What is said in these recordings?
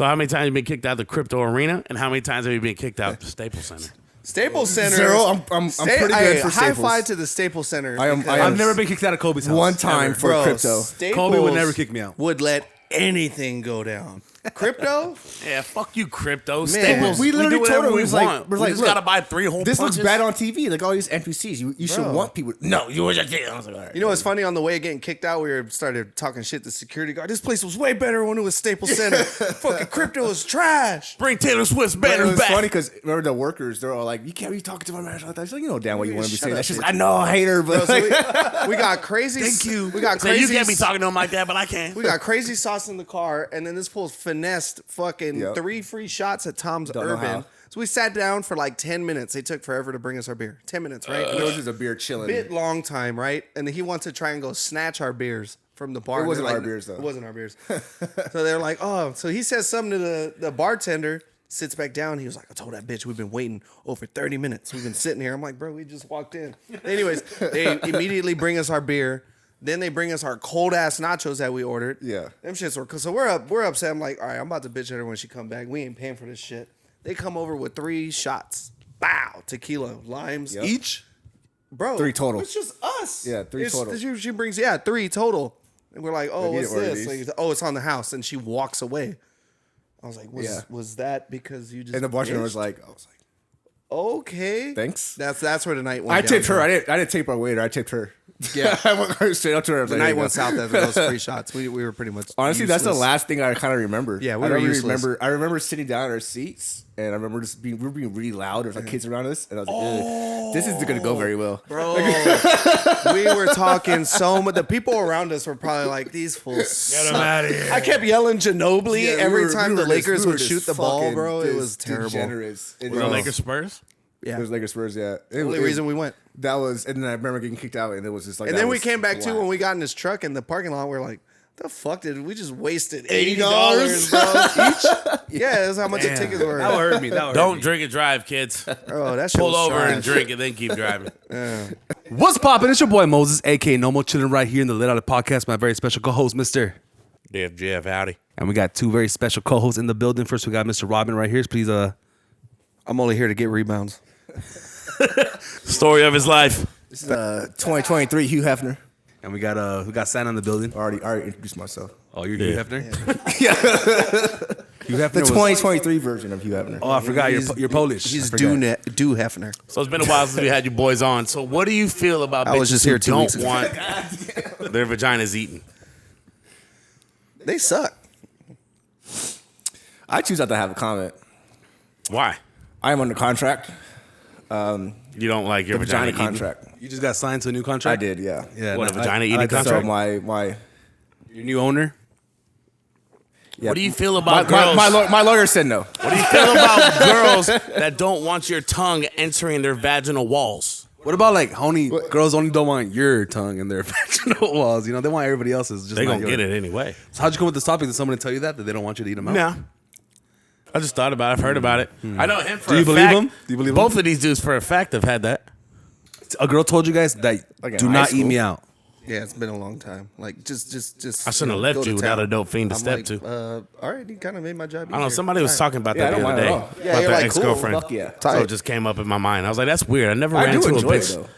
So how many times have you been kicked out of the crypto arena, and how many times have you been kicked out of the Staples Center? Staples Center. 0. I'm pretty good for high Staples. five to the Staples Center. I've never been kicked out of Kobe's house. One time for crypto. Staples Kobe would never kick me out. Would let anything go down. Crypto? Yeah, fuck you, crypto. Man. Staples. We literally do told whatever him, we we was like- want. we're We like, just look, gotta buy 3 whole This punches. looks bad on TV. Like all these NPCs. You should want people. No, you was a kid. I was like, all right. You know what's funny? On the way of getting kicked out, we started talking shit to security guard. This place was way better when it was Staples Center. Fucking crypto is trash. Bring Taylor Swift's But it banners was back. funny because remember the workers, they're all like, "You can't be talking to my manager like that." She's like, "You know damn well you want to be Shut saying up, that." She's bitch. like, "I know, I hate her, but Bro, so we got crazy. Thank you. We got So crazy. you can't be talking to him like that, but I can. We got crazy sauce in the car, and then this fool's finessed fucking Yep. 3 free shots at Tom's Don't know Urban. how. So we sat down for like 10 minutes. They took forever to bring us our beer. 10 minutes, right? it was just a beer chilling. Bit long time, right? And then he wants to try and go snatch our beers from the bar. It wasn't They're our like, beers, though. It wasn't our beers. So they're like, oh. So he says something to the bartender, sits back down. He was like, I told that bitch we've been waiting over 30 minutes. We've been sitting here. I'm like, bro, we just walked in. Anyways, they immediately bring us our beer. Then they bring us our cold ass nachos that we ordered. Yeah. Them shits were so we're upset. I'm like, all right, I'm about to bitch at her when she come back. We ain't paying for this shit. They come over with 3 shots. Bow, tequila, limes Yep. each. Bro, 3 total. It's just us. Yeah, 3 total. She brings 3 total, and we're like, oh, Have you what's ordered this? these? Like, oh, it's on the house, and she walks away. I was like, Yeah. was that because you just? And the bartender was bitched? like, "I was like, okay, thanks." That's where the night went. I tipped her. downhill. I didn't tip our waiter. I tipped her. Yeah. I went straight up to her. I was The like, night "Here you went go." south after those 3 shots. We were pretty much Honestly, that's the useless. last thing I kind of remember. Yeah, we I were don't really useless. remember. I remember sitting down in our seats, and I remember we were being really loud. There's like kids around us, and I was like, "Ugh, this isn't gonna go very well." Bro, we were talking so much. The people around us were probably like, "These fools." Get them outta here. I kept yelling Ginobili Yeah, every time the Lakers would just shoot the ball, fucking bro. It was terrible. Degenerates. Was it Lakers Spurs? Yeah, It was Lakers Spurs. Yeah, the only reason we went. That was, and then I remember getting kicked out, and it was just like. And that then we was came back too black. when we got in this truck in the parking lot. We're like, the fuck did we just wasted $80, $80 bro, each? Yeah, that's how much the Damn. tickets were. That would hurt me. That would hurt Don't me. drink and drive, kids. Oh, that shit Pull was over and trash. drink and then keep driving. What's poppin'? It's your boy Moses, aka No More Chillin' right here in the Lit Out of Podcast. My very special co-host, Mr. Jeff, howdy. And we got 2 very special co-hosts in the building. First, we got Mr. Robin right here. Please, I'm only here to get rebounds. Story of his life. This is 2023 Hugh Hefner. and we got Santa in the building. Already introduced myself. Oh, you're Hugh Hefner. Yeah, Hugh Hefner. the was- 2023 version of Hugh Hefner. Oh, I forgot. You're Polish. He's I forgot. Do Hefner. So it's been a while since we had you boys on. So what do you feel about I was bitches just here who 2 don't weeks ago. want their vaginas eaten? They suck. I choose not to have a comment. Why? I am under contract. You don't like your The vagina, vagina eaten? contract. You just got signed to a new I contract. did, yeah. Yeah. What, a no, vagina I eating like that. contract? So my Your new owner. yeah. What do you feel about girls? My lawyer said no. What do you feel about girls that don't want your tongue entering their vaginal walls? What about like girls only don't want your tongue in their vaginal walls? You know, they want everybody else's. Just They not gonna yours. get it anyway. So how'd you come with this topic? Did someone tell you that they don't want you to eat them out? No. I just thought about it. I've heard about it. I know him for Do you a believe fact. him? Do you believe Both him? of these dudes for a fact have had that. A girl told you guys that Like in do high not eat school? me out. Yeah, it's been a long time. Like, just. I shouldn't have left go to you without town. a dope fiend to I'm step like, to. All right, you kind of made my job easier. I don't know. Somebody was talking about Yeah, that I the don't other day. mind at all. Yeah, about you're their like, ex-girlfriend. cool, fuck yeah. So Tight. it just came up in my mind. I was like, that's weird. I never ran I do into a enjoy it bitch. though.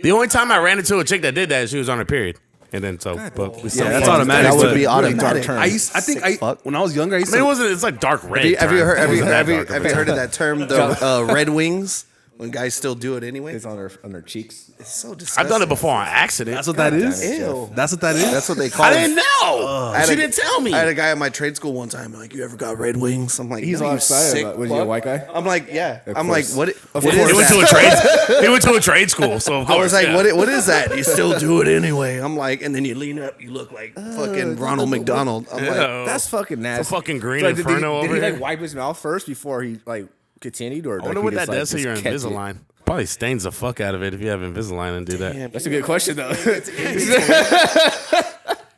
The only time I ran into a chick that did that, she was on her period. And then but we still Yeah, that's fucked. automatic. That would but be Really automatic. dark turn. When I was younger, I used I mean, it to. wasn't. It's like dark red. Have you heard? turn. It wasn't that dark Have a you heard turn. of that term, the red wings? When guys still do it anyway. It's on their cheeks. It's so disgusting. I've done it before on accident. That's what that is. Ew. That's what that is. That's what they call I it. didn't know. I had She a- didn't tell me. I had a guy at my trade school one time. Like, you ever got red wings? I'm like, He's no, all you excited sick about- was he a fuck. white guy? I'm like, yeah. Of I'm like, course. what? Of What course. is He went to a that? trade. He went to a trade school. So of I was course, like, yeah. what is that? You still do it anyway. I'm like, and then you lean up, you look like fucking Ronald McDonald. I'm like, Ew. That's fucking nasty. It's a fucking green So did inferno did over he here. like wipe his mouth first before he like continued, or I wonder like, what he that just, like, does to just your kept it? Invisalign. Probably stains the fuck out of it if you have Invisalign and do that. damn, That's a good question though.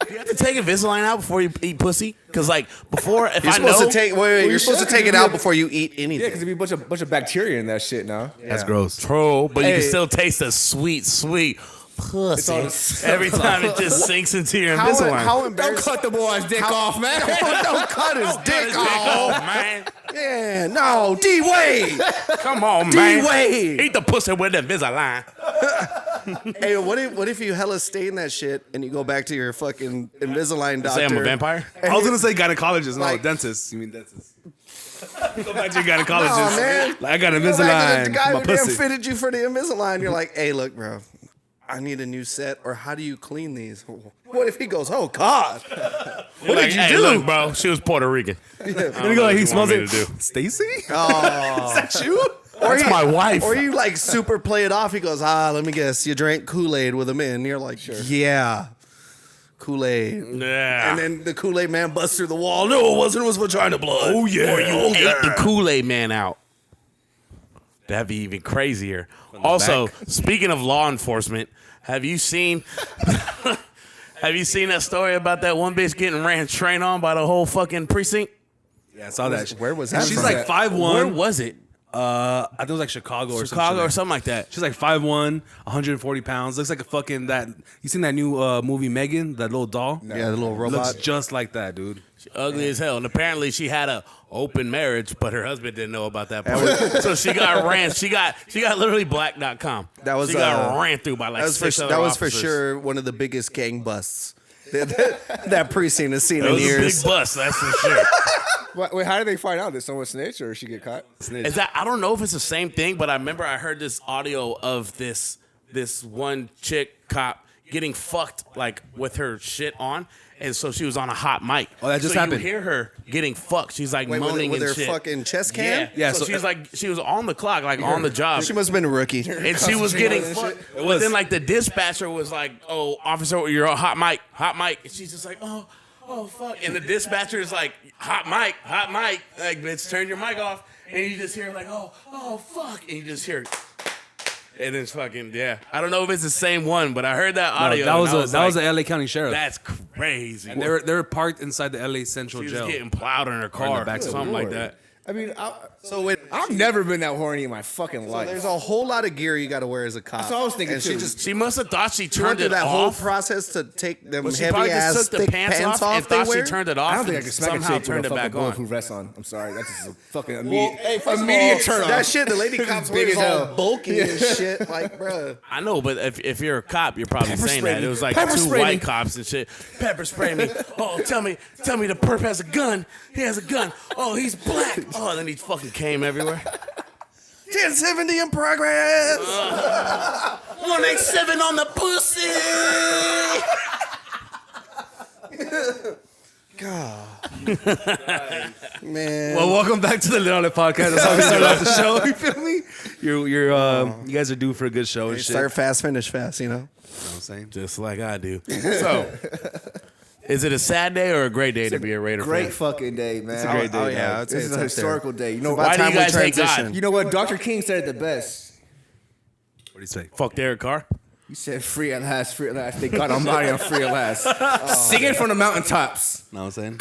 You have to take Invisalign out before you eat pussy? Because like before, if You're I supposed know, to take. Wait, you're supposed to take it out before you eat anything. Yeah, because there'd be a bunch of bacteria in that shit now. That's gross. True, but you Hey. can still taste the sweet pussy. all the- Every time it just sinks into your How Invisalign. Don't embarrassing. cut the boy's dick off, man. Don't cut his dick off. man. Yeah, no, D Wade. Come on, man. D-Wade. Eat the pussy with the Invisalign. Hey, what if you hella stain that shit and you go back to your fucking Invisalign doctor? Say I'm a vampire? I was gonna say gynecologist, no, Like- dentist. You mean dentist? Go back to your gynecologist. Nah, man. Like, I got an Go back to Invisalign. the guy My who damn pussy. fitted you for the Invisalign. You're like, hey, look, bro, I need a new set. Or how do you clean these? What if he goes, oh God, what did you hey, do? Look, bro, she was Puerto Rican. And he go like, he smells it. it. Stacy? Oh. Is that you? That's my wife. Or you like super play it off. He goes, let me guess, you drank Kool-Aid with him in. And you're like, yeah, Kool-Aid. Yeah. And then the Kool-Aid man busts through the wall. No, it wasn't. It was vagina blood. Oh yeah, or you ate the Kool-Aid man out. That'd be even crazier. Also, speaking of law enforcement, have you seen that story about that one bitch getting ran train on by the whole fucking precinct? Yeah, I saw that. Where was that She's from? like 5'1". Where was it? I think it was like Chicago or Chicago or something like that. She's like 5'1", 140 pounds. Looks like a fucking that. You seen that new movie Megan? That little doll? Yeah, the little robot. Looks just like that, dude. She ugly as hell. And apparently she had a open marriage, but her husband didn't know about that part. So she got ran. She got literally black.com. That was, she got ran through by like six other that was for officers. sure one of the biggest gang busts that precinct has seen It in was a years. big bust, that's for sure. Wait, how did they find out? Did someone snitch or did she get caught? Is that I don't know if it's the same thing, but I remember I heard this audio of this one chick cop getting fucked like with her shit on, and so she was on a hot mic. Oh, that just so happened. You hear her getting fucked. She's like Wait, moaning with and her shit. fucking chest cam? Yeah, Yeah, So, so- she was on the clock, like on the job. She must have been a rookie. And she was getting fucked. But then like the dispatcher was like, "Oh, officer, you're on hot mic." And she's just like, "Oh, fuck." And the dispatcher is like, hot mic. Like, bitch, turn your mic off. And you just hear like, oh, fuck. And you just hear, and it's fucking, yeah. I don't know if it's the same one, but I heard that audio. that was and I that was like, the LA County Sheriff. that's crazy. And they were parked inside the LA Central she was Jail. getting plowed in her in the car, back seat. something like Lord. that. I mean, So wait, I've never been that horny in my fucking life. there's a whole lot of gear you got to wear as a cop. That's what I was thinking, and she too. just She must have thought she went turned through it that whole off. process to take them Well, she heavy probably ass just took the thick pants pants off and off they thought she wear. turned it off. I don't think I and can smack a somehow chick turned with it a back fucking on. bulletproof vest on. I'm sorry, that's just a fucking Well, immediate, hey, first of immediate all, turn off. that shit the lady cops wear big is as all hell. bulky and shit. Like, bruh. I know, but if you're a cop, you're probably Pepper saying spray that. me. It was like Pepper two spray white me. cops and shit. Pepper spray me. Oh, tell me the perp has a gun. He has a gun. Oh, he's black. Oh, then he fucking came everywhere. 1070 in progress. 187 on the pussy. Man. Well, welcome back to the Little Podcast. That's how we start off the show. You feel me? You guys are due for a good show and shit. Start fast, finish fast, you know? You know what I'm saying? Just like I do. So, is it a sad day or a great day to be a Raider Great fan? fucking day, man. It's a great day, yeah. I'd say This is it's a up historical day. You know, About Why do you time we guys hate God? transition. you know what? Dr. King said it the best. What do you say? Fuck Derek Carr. He said, free at last, free at last. They got Almighty on free at last. Sing it from the mountaintops. Know what I'm saying?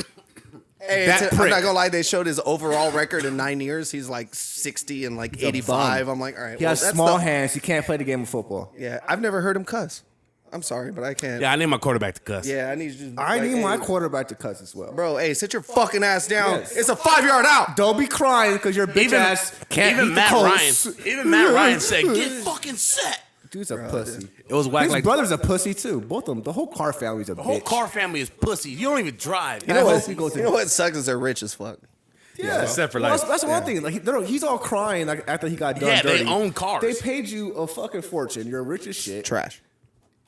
Hey, That I'm prick. not gonna lie, they showed his overall record in 9 years. He's like 60 and like 85. I'm like, all right. He well, has that's small the- hands. He can't play the game of football. Yeah, I've never heard him cuss. I'm sorry, but I can't. Yeah, I need my quarterback to cuss. Yeah, I need you. I like, need my hey, quarterback to cuss as well. Bro, hey, sit your fucking ass down. Yes. It's a 5-yard out. Don't be crying because your bitch Even, ass can't even beat Matt the Ryan. Colts. Even Matt Ryan said, "Get fucking set." Dude's a pussy. It was whack His like brother's a pussy too. Both of them. The whole Carr family's a The whole bitch. Carr family is pussy. You don't even drive. You know what? You know what sucks is they're rich as fuck. Yeah, except for well, like- that's one thing. Like he's all crying like after he got done. Yeah, they dirty. own cars. They paid you a fucking fortune. You're rich as shit. Trash.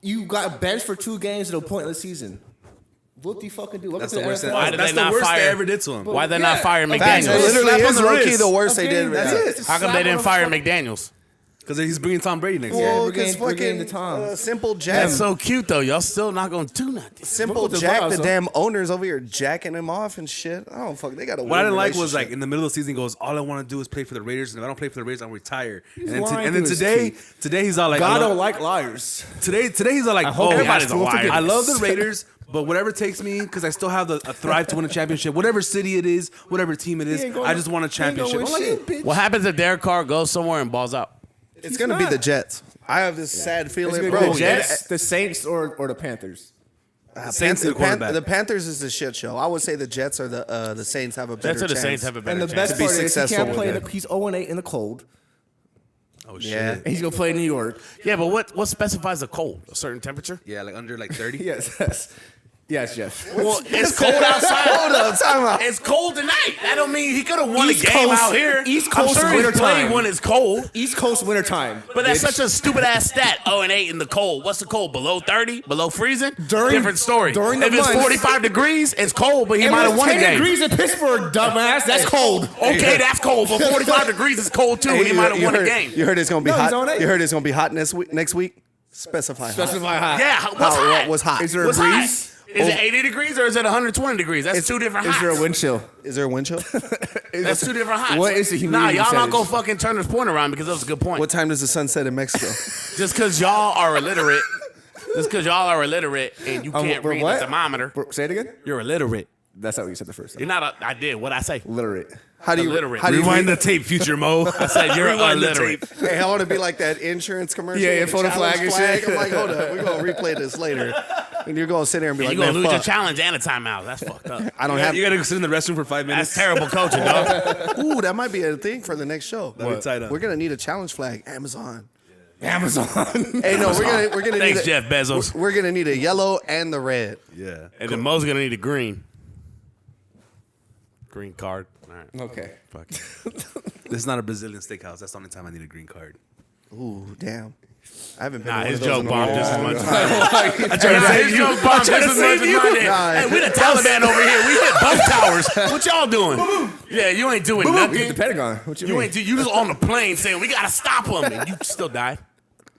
You got benched for 2 games in a pointless season. What do you fucking do? Welcome That's to the worst. NFL. Why did That's they the not worst fire- they ever did to him. Why they Yeah, not fire okay. Facts. It McDaniels? literally Slap on is the low-key wrist. the worst they Okay, did. that's Yeah. it. Just How come slap they on didn't the fire fucking- McDaniels? Because he's bringing Tom Brady next Yeah, year. Well, we're because getting- we're getting fucking the Toms. Simple Jack. That's so cute though. Y'all still not gonna do nothing. Simple Look at the Jack, vibes, the huh? damn owners over here jacking him off and shit. I don't fuck. They got a. What I didn't like was like in the middle of the season, he goes, all I want to do is play for the Raiders, and if I don't play for the Raiders, I'll retire. And then, lying and then through his today he's all like, God I love- don't like liars. today he's all like, hope oh, everybody's a full liar. forgiveness. I love the Raiders, but whatever takes me, because I still have a thrive to win a championship. Whatever city it is, whatever team it is, He ain't gonna- I just want a he ain't gonna championship. win I'm like, shit, bitch. What happens if Derek Carr goes somewhere and balls out? It's gonna be the Jets. I have this sad feeling, It's bro. gonna be the Jets, the Saints, or the Panthers. Saints the quarterback. The Panthers is a shit show. I would say the Jets or the Saints have a better Jets or the chance. Saints have a better And the chance. best be part is he successful can't with play. that. He's 0-8 in the cold. Oh shit. Yeah. And he's gonna play in New York. Yeah, but what specifies a cold? A certain temperature? Yeah, like under like 30. Yes, Jeff. Well, it's cold outside. Hold up, time out. It's cold tonight. That don't mean he could have won East a game Coast- out here. East Coast I'm sure winter he's played time. when it's cold. East Coast wintertime. But that's such a stupid ass stat. 0-8 in the cold. What's the cold? Below 30? Below freezing? During- Different story. during the if it's months. 45 degrees, it's cold, but he It might have was won a 10 game. degrees in Pittsburgh, dumbass. That's cold. Okay, that's cold. But 45 degrees is cold too. He might have won a game. You heard it's gonna be No, he's hot. on it. You heard it's gonna be hot next week. Specify hot. Specify hot. Yeah, what's hot? What's hot? Is there a What's hot? breeze? Is it 80 degrees or is it 120 degrees? That's two different hots. Is there a wind chill? Is there a wind chill? That's two different hots. What is the Nah, humidity y'all not percentage? gonna fucking turn this point around because that was a good point. What time does the sun set in Mexico? Just because y'all are illiterate. Just because y'all are illiterate and you can't we're read what? the thermometer. Say it again. You're illiterate. That's not what you said the first You're time. not I did. What'd I say? Literate. How do you Illiterate. How do you Rewind read- the tape, future Mo. I said you're Rewind the illiterate. tape. Hey, I want to be like that insurance commercial. Yeah, with photo the flag challenge and shit. I'm like, hold up, we're gonna replay this later, and you're gonna sit there and be You're like, gonna man, lose your fuck. challenge and a timeout. That's fucked up. I don't have. You gotta go sit in the restroom for 5 minutes. That's terrible coaching, dog. Ooh, that might be a thing for the next show. That'd be tight up. We're gonna need a challenge flag. Amazon. Amazon. Hey, no, we're gonna Thanks, need. Jeff Bezos. We're gonna need a yellow and the red. Yeah. And then Mo's gonna need a green. Green card. All right. Okay. Fuck. This is not a Brazilian steakhouse. That's the only time I need a green card. Ooh, damn. I haven't been. Nah, to one his of those joke in a bombed just as long much. time. I tried to save you. His joke bombed just as much as mine did. Hey, we the Taliban over here. We hit both towers. What y'all doing? Yeah, you ain't doing We nothing. hit the Pentagon. What you You mean? ain't. You just on the plane saying we gotta stop him, and you still died.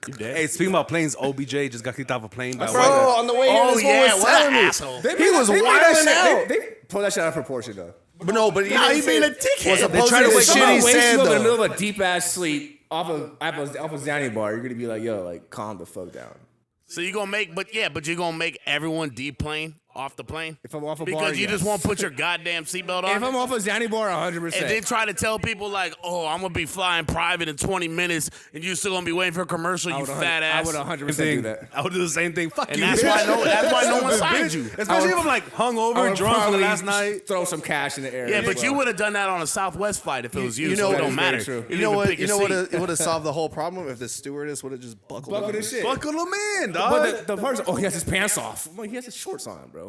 You dead. Hey, speaking about planes, OBJ just got kicked off a plane by a Bro, white guy. on the way here, Oh this fool yeah, was what telling an me. asshole. He was They made that wilding shit- out. They pulled that shit out of proportion though. But no, but he Nah, didn't he say- being a dickhead. Well, They supposedly to the wake him shit up, he Wait, said you up in the though. middle of a deep ass sleep off a Zanzibar. You're gonna be like, yo, like calm the fuck down. So you gonna make, but you're gonna make everyone deplane off the plane. If I'm off a because bar, you just yes. won't put your goddamn seatbelt on. If I'm off a Zanzibar, 100%. And then try to tell people like, oh, I'm gonna be flying private in 20 minutes, and you still gonna be waiting for a commercial, you fat ass. I would 100% do that. I would do the same thing. Fuck And you. that's bitch. why no one Stupid signed bitch. you. Especially if I'm like I hungover, would drunk from probably last night. Throw some cash in the air. Yeah, as but well. you would have done that on a Southwest flight if it was you. you so know it what don't is matter. very true. You You know didn't what? pick You your know what? seat. It would have solved the whole problem if the stewardess would have just buckled Buckled up. his shit. Buckle him in, dog. But the person, he has his pants off. I'm like, he has his shorts on, bro.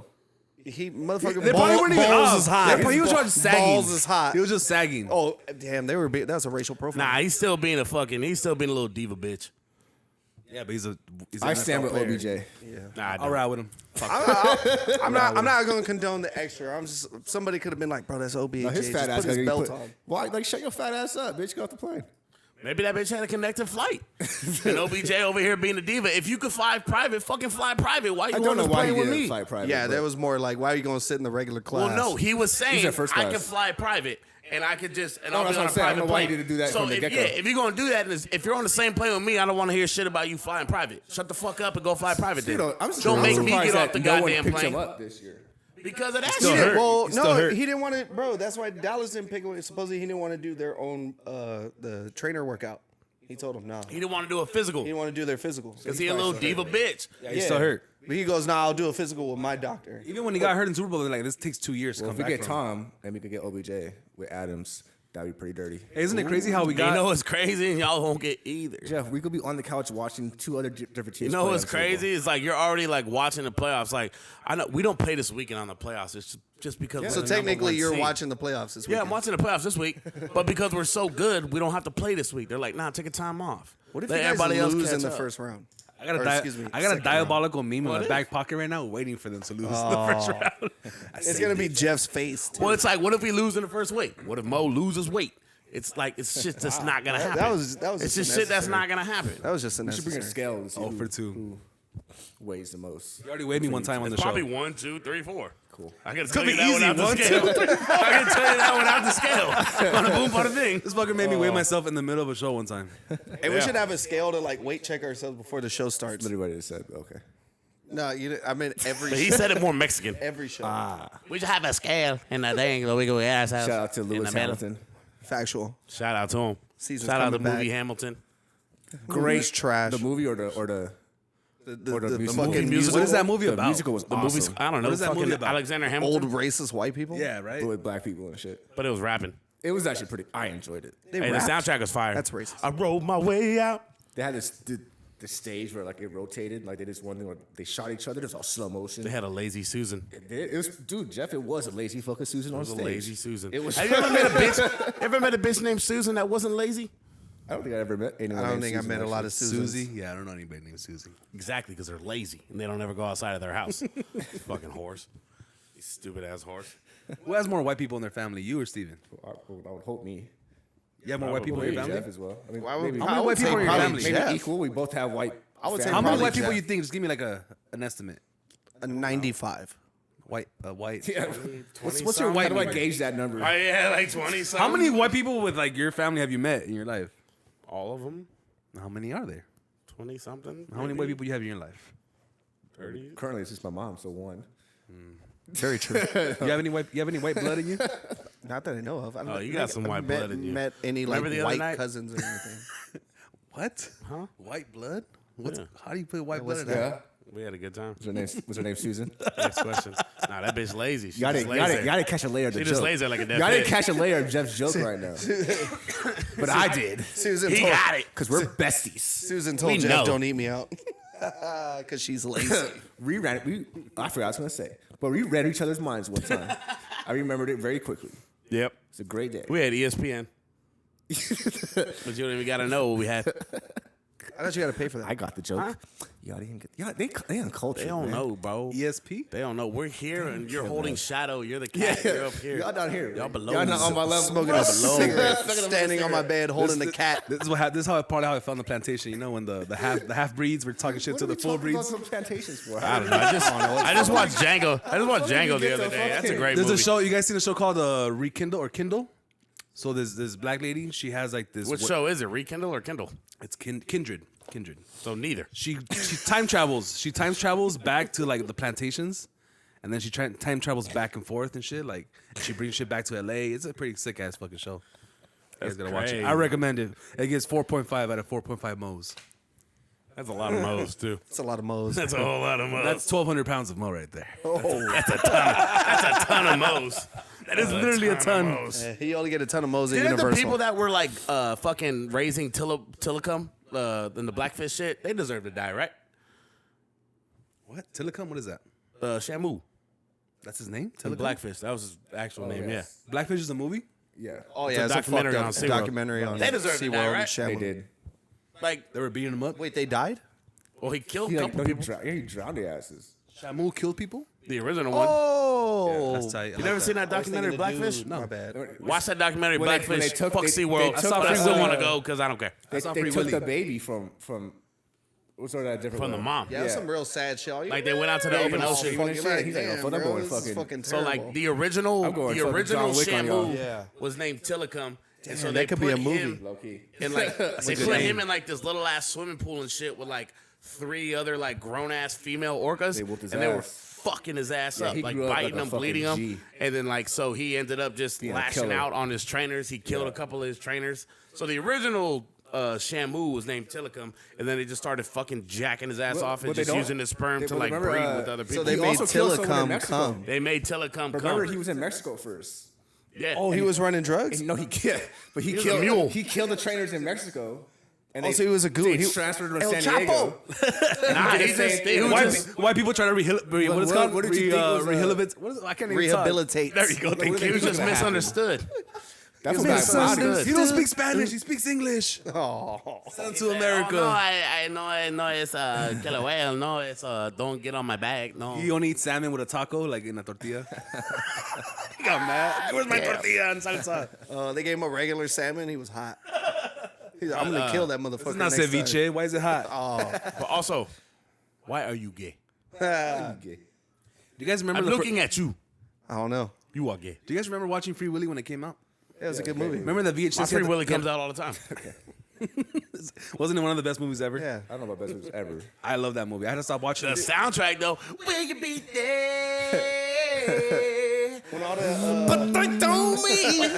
He motherfucking They probably weren't even balls up. is hot. He was just sagging. Balls is hot. He was just sagging. Oh damn, they were. That's a racial profile. Nah, he's still being a little diva bitch. Yeah, but he's an I NFL stand with player. OBJ. Nah, I I'll don't. ride with him. I'm not going to condone the extra. I'm just. Somebody could have been like, bro, that's OBJ. No, his Just fat ass put his gotta belt get put. on. Why? Like, shut your fat ass up, bitch. Get off the plane. Maybe that bitch had a connected flight. And OBJ over here being a diva. If you could fly private, fucking fly private. Why you I on don't know this why he plane with didn't me? fly private. Yeah, but- that was more like, why are you going to sit in the regular class? Well, no, he was saying in first I class. can fly private, and I could just and No, I'll that's be on what a I'm saying. I don't private know why plane. he didn't do that so from the if, get-go. if you're gonna do that, and if you're on the same plane with me, I don't want to hear shit about you flying private. Shut the fuck up and go fly private. Then. I'm Don't make me surprised get off that the no one goddamn picked him plane up this year. because of that still shit. hurt. Well, He's still no, hurt. he didn't want to, bro. That's why Dallas didn't pick him. Supposedly, he didn't want to do their own the trainer workout. He told him no. He didn't want to do a physical He didn't want to do their physical. because he a little diva bitch. He's still hurt. But he goes, nah, I'll do a physical with my doctor. Even when he got hurt in Super Bowl, they're like, this takes 2 years to Well, come if we back get from. Tom and we could get OBJ with Adams, that'd be pretty dirty. Hey, isn't it crazy how we You got? know what's crazy, and y'all won't get either. Jeff, we could be on the couch watching two other different teams. You know play what's on the Super Bowl. crazy? It's like you're already like watching the playoffs. Like I know we don't play this weekend on the playoffs. It's just because. we're So the number technically, one you're seed. watching the playoffs this week. Yeah, I'm watching the playoffs this week, but because we're so good, we don't have to play this week. They're like, nah, take a time off. What if Let you guys everybody else lose in catch the up. first round? I got Or, excuse me, I got a second diabolical meme in What my if? back pocket right now, waiting for them to lose in the first round. It's gonna be Jeff's face. Too. Well, it's like, what if we lose in the first week? What if Mo loses weight? It's like it's just that's not gonna happen. That was it's just just shit that's unnecessary. not gonna happen. That was just We should bring unnecessary. a scale and see 0 for who 2. weighs the most. You already weighed me one time on the show. Probably 1, 2, 3, 4. Cool. I can tell be you that easy. without the 1, scale. I can tell you that without the scale. On a boom, bada thing. This fucker made me weigh myself in the middle of a show one time. Hey, we should have a scale to like weight check ourselves before the show starts. Literally what it said. Okay. No, you. I mean every. But he show. said it more Mexican. Every show. We should have a scale and a thing so we go ass out. Shout out to in the Lewis middle. Hamilton. Factual. Shout out to him. Season's Shout out to coming movie back. Hamilton. great. Trash. The movie or the the musical. fucking What is that movie The about? musical was The movie's awesome. I don't know. What is that fucking movie about? Alexander Hamilton. Old racist white people. Yeah, right. with black people and shit. But it was rapping. It was actually pretty. I enjoyed it. They Hey, the rapped. soundtrack was fire. That's racist. I rode my way out. They had the stage where like it rotated, like they did this one thing where they shot each other. It was all slow motion. They had a lazy Susan. It was, dude, Jeff. It was a lazy fucking Susan on It was stage. a lazy Susan. It was. Have you ever met a bitch? Ever met a bitch named Susan that wasn't lazy? I don't think I ever met anyone. I don't named think I Susan, met a lot of actually. Susans. Susie. Yeah, I don't know anybody named Susie. Exactly, because they're lazy and they don't ever go outside of their house. Fucking horse. These stupid ass horse. Who has more white people in their family, you or Steven? I would hope me. You have more white people in Maybe your Jeff family? as well. I mean, How maybe, many white people are in your family? maybe Jeff. equal. We both have white. I would say family. How many Probably white people Jeff. you think? Just give me like an estimate. A 95. White. Yeah. What's your some? white? How do I number? gauge that number? Oh, yeah, like 20 something. How many white people with like your family have you met in your life? All of them. How many are there? 20 something. How many white people you have in your life? 30. Currently, it's just my mom, so one. Very true. You have any white blood in you? Not that I know of. I don't Oh, you think got some I've white blood in you. Met any Remember the like other white night? cousins or anything? What? Huh? White blood? What's Yeah. how do you put white blood what's in that? that? Yeah. We had a good time. Was her name Susan? Next question. Nah, that bitch lazy. She Y'all just didn't, lays y'all there. didn't catch a layer of the She joke. just lays there like a dead Y'all didn't fish. catch a layer of Jeff's joke right now. But I did. Susan He told, got it. Because we're besties. Susan told We Jeff, know. "Don't eat me out," because she's lazy. I forgot what I was going to say. But we read each other's minds one time. I remembered it very quickly. Yep. It's a great day. We had ESPN. But you don't even got to know what we had. I thought you got to pay for that. I got the joke. Y'all didn't get. Y'all, they uncultured. They don't man. know, bro. ESP? They don't know. We're here and you're holding shadow. You're the cat. You're up here. Y'all down here. Y'all below. Y'all not me. on my level. Smoking a Below. cigarette, standing on my bed, holding the cat. This is what happened. This is how part of how I found the plantation. You know, when the half breeds were talking shit What to are the we full talking about breeds. some plantations for? I don't know. I just watched Django. I just watched Django the other day. That's a great There's movie. a show. You guys seen a show called Rekindle or Kindle? So there's this black lady. She has like this. Which show is it? Rekindle or Kindle? It's Kindred. So neither. She time travels. She time travels back to like the plantations, and then she time travels back and forth and shit. Like she brings shit back to LA. It's a pretty sick ass fucking show. You guys gotta watch it. crazy. I recommend it. It gets 4.5 out of 4.5 mo's. That's a lot of mo's too. It's a lot of mo's. That's a whole lot of mo's. That's 1,200 pounds of mo right there. That's a ton of mo's. That is literally a ton. of mo's. He only get a ton of mo's at Didn't Universal. the people that were like fucking raising Tillicum in the blackfish shit, they deserve to die, right? What? Tillicum? What is that? Shamu. That's his name? The Tillicum? blackfish. That was his actual name, yes. Blackfish is a movie? Yeah. Oh It's yeah, a it's documentary a on fucked SeaWorld. up documentary on They deserve to die, SeaWorld right? and Shamu. They did. yeah. Like, They were beating him up? Wait, they died? well, he killed He, a like, couple no, people. he drowned the asses. Shamu killed people? The original one. Oh, That's tight. You never seen that documentary, Blackfish? No, my bad. Watch that documentary, When they Blackfish. took- Fuck they- SeaWorld. they But took I the- still want to go because I don't care. They saw took Free Willy. the baby from what's sort of that different From the one? mom. Yeah, that's some real sad shit. Like, they went out to the open ocean. He's like, He's oh, fuck, I'm going fucking- So like the original I'm going fucking John Wick on y'all. Shamu Yeah. was named Tillicum, and so that they could be put a movie. him Low key. in like they a good put name. him in like this little ass swimming pool and shit with like 3 other like grown ass female orcas, They whooped his and they were ass. fucking his ass Yeah, up, he like grew up biting like a him, fucking bleeding him, G. and then like so he ended up just Being a lashing killer. out on his trainers. He killed Yeah. a couple of his trainers. So the original. Shamu was named Tillicum, and then they just started fucking jacking his ass off and but they just don't- using his sperm they- to but like remember, breed with other people. So they He made also killed someone in Tillicum Mexico. come. They made Tillicum Remember, come. he was in Mexico first. Yeah. Oh, he was running drugs. No, he killed. But he was a killed. mule. He killed the trainers in Mexico. And Oh, so he was a goon. They He- transferred him to El San Diego. Nah, he did the just same he thing. was just White people try to what is it called? what did you think was, rehabilitate? What is it? I can't even talk. Rehabilitate. there you go. What do He you was think just was gonna happen? misunderstood. That's He what was got misunderstood. He don't speak Spanish. He speaks English. Oh, Send to America. Oh, no, I know it's que lo veo. No, it's don't get on my back. No. He only eats salmon with a taco, like in a tortilla. He got mad. Where's my tortilla and salsa? they gave him a regular salmon. He was hot. He's like, I'm gonna kill that motherfucker. It's not next ceviche. Why is it hot? But also, why are you gay? time. Do you guys remember? I'm the looking at you. I don't know. You are gay. Do you guys remember watching Free Willy when it came out? It was a good movie. Remember the VHS? My had Free the- Willy comes out all the time. Wasn't it one of the best movies ever? Yeah. I don't know about best movies ever. I love that movie. I had to stop watching The it. soundtrack though, will you be there? But they told me.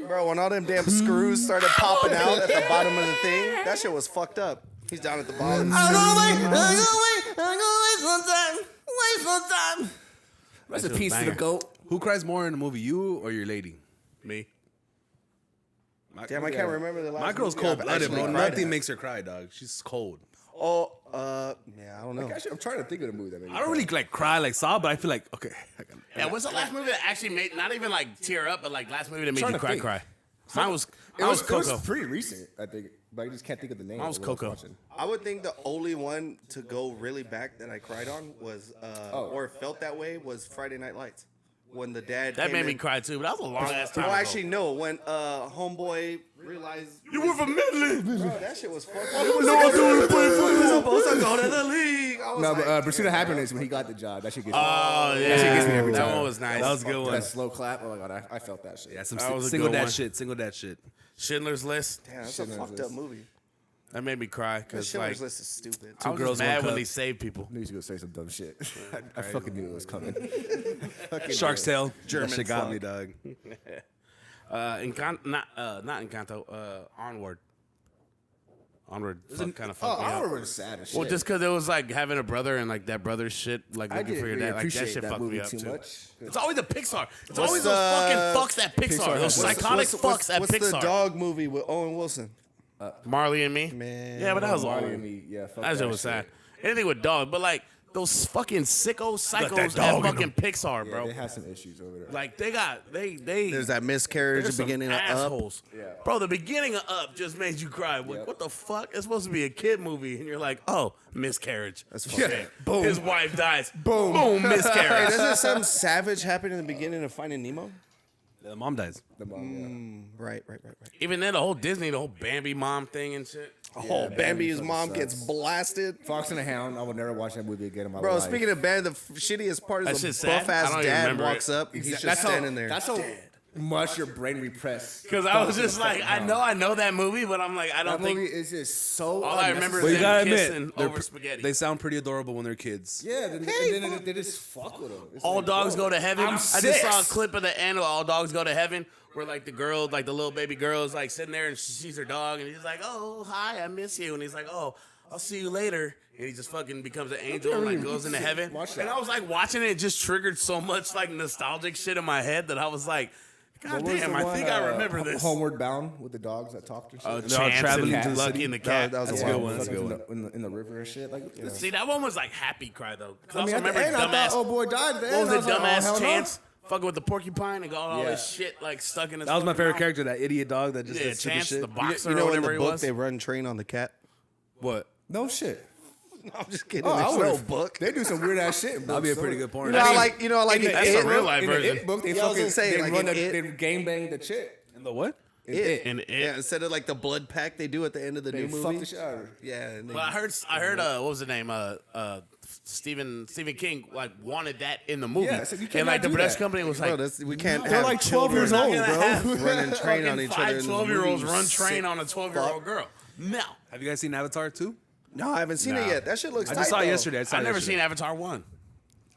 Bro, when all them damn screws started popping out at the bottom of the thing, that shit was fucked up. He's down at the bottom. I'm gonna wait some time. Rest in peace to the goat. Who cries more in the movie, you or your lady? Me. Damn, I can't remember the last. My girl's movie I've cold blooded, actually bro. cried Nothing at. makes her cry, dog. She's cold. Oh, yeah, I don't know. Actually, I'm trying to think of the movie that made me I don't really like cry like sob, but I feel like okay. Yeah, what's the last movie that actually made not even like tear up, but like last movie that made Trying you to cry? think. Cry. Mine was It was Coco. pretty recent, I think, but I just can't think of the name. Mine was of what I Coco. watching. I would think the only one to go really back that I cried on was, or felt that way, was Friday Night Lights. When the dad That came made me in. cry too, but that was a long ass time. Well, ago. actually, no. When homeboy realized you were from Midland. bro, that shit was fucked up. He was supposed to go to the league. I was No, like, but Pursuit of Happiness when he got the job, that shit gets me. Oh yeah, That shit gets me every that time. one was nice. That was a good one. That slow clap. Oh my god, I felt that shit. Yeah, some That was a single good dad one. shit. Single dad shit. Schindler's List. damn, that's a Schindler's fucked up List. movie. That made me cry because Schindler's like List is stupid. I was girls, just mad one when cup. they saved people. I knew he was gonna say some dumb shit. I fucking knew it was coming. Shark's Tale. German That shit got fuck. me, dog. Not Encanto. Onward. Onward kind of Oh, fucked me I up. remember sad as shit. Well, just because it was like having a brother and like that brother's shit, like I looking didn't for your really dad, like that appreciate shit that fucked me movie up too too. much. It's always the Pixar. It's What's always the- those fucking fucks at Pixar. Those psychotic fucks at What's Pixar. the dog movie with Owen Wilson? Marley and Me. Man. Yeah, but that was Marley old. and Me, yeah, fuck That shit was sad. Anything with dog, but like those fucking sicko psychos at fucking Pixar, Yeah, bro. they have some issues over there. Like they There's that miscarriage they're at the beginning some of Up. assholes. Yeah. Bro, the beginning of Up just made you cry. Like, Yep. what the fuck? It's supposed to be a kid movie, and you're like, oh, miscarriage. That's Shit. fucked up. Boom. His wife dies. Boom. Boom, Hey, miscarriage. doesn't something savage happen in the beginning of Finding Nemo? The mom dies. The mom, Right. Even then, the whole Disney, the whole Bambi mom thing and shit. Oh, Bambi's fucking mom sucks. gets blasted. yeah. Fox and the Hound. I will never watch that movie again in my Bro, life. speaking of Bambi, the shittiest part That is the shit's sad. buff ass I don't even dad remember walks it. up. He's just that's standing there. That's how much your brain repressed. Because I was just like, I know that movie, but I'm like, I don't That movie think. is just so. All I remember is Well, you them gotta kissing admit, over spaghetti. they sound pretty adorable when they're kids. Yeah, and then they just fuck with them. It's All like, Dogs bro, Go to Heaven. I'm I just saw a 6. clip of the end of All Dogs Go to Heaven where like the girl, like the little baby girl is like sitting there and she sees her dog and he's like, oh, hi, I miss you. And he's like, oh, I'll see you later. And he just fucking becomes an angel and like goes into heaven. Watch that. And I was like watching it, just triggered so much like nostalgic shit in my head that I was like, God What was damn, the I one, think I remember this. Homeward Bound with the dogs that talked or Oh, shit. They're all Chance traveling and to the Lucky city. and the cat. That was That's a a good wild one. That's a good Fucking one. in the river and shit. Like, yeah. See, that one was like happy cry though. 'Cause I I mean, also at the remember end, I dumbass. thought old boy died. At the What end, was I it, like, oh, dumbass hell no. Chance? Fucking with the porcupine and got all Yeah. this shit like stuck in his. That was my fucking favorite mouth. character, that idiot dog that just Yeah, did stupid Chance, shit. the boxer You or know, in whatever the he book was. they run train on the cat. What? No shit. No, I'm just kidding. Oh, I There's no would've- book. They do some weird ass shit. In That'd be a books, pretty so- good porn. You know, like in the in that's It, a real life in the version. It book, they Yeah, I was fucking gonna say, they like, run in the, It- they gang bang the chick. And the what? It. And it. Yeah, instead of like the blood pack they do at the end of the They new fuck movie. the shit out of her. Yeah. And they, Well, I heard. What was the name? Stephen King like wanted that in the movie, Yeah, so you and cannot like the do production that. company was bro, like, we can't They're have like 12 children years old, gonna bro. have running train on fucking each other. in the 12-year-olds movie, run you train sick on a 12-year-old fuck. girl. No, Have you guys seen Avatar 2? No, I haven't seen it Nah. yet. That shit looks I tight, just saw it though. yesterday. I saw I've it never yesterday. seen Avatar 1.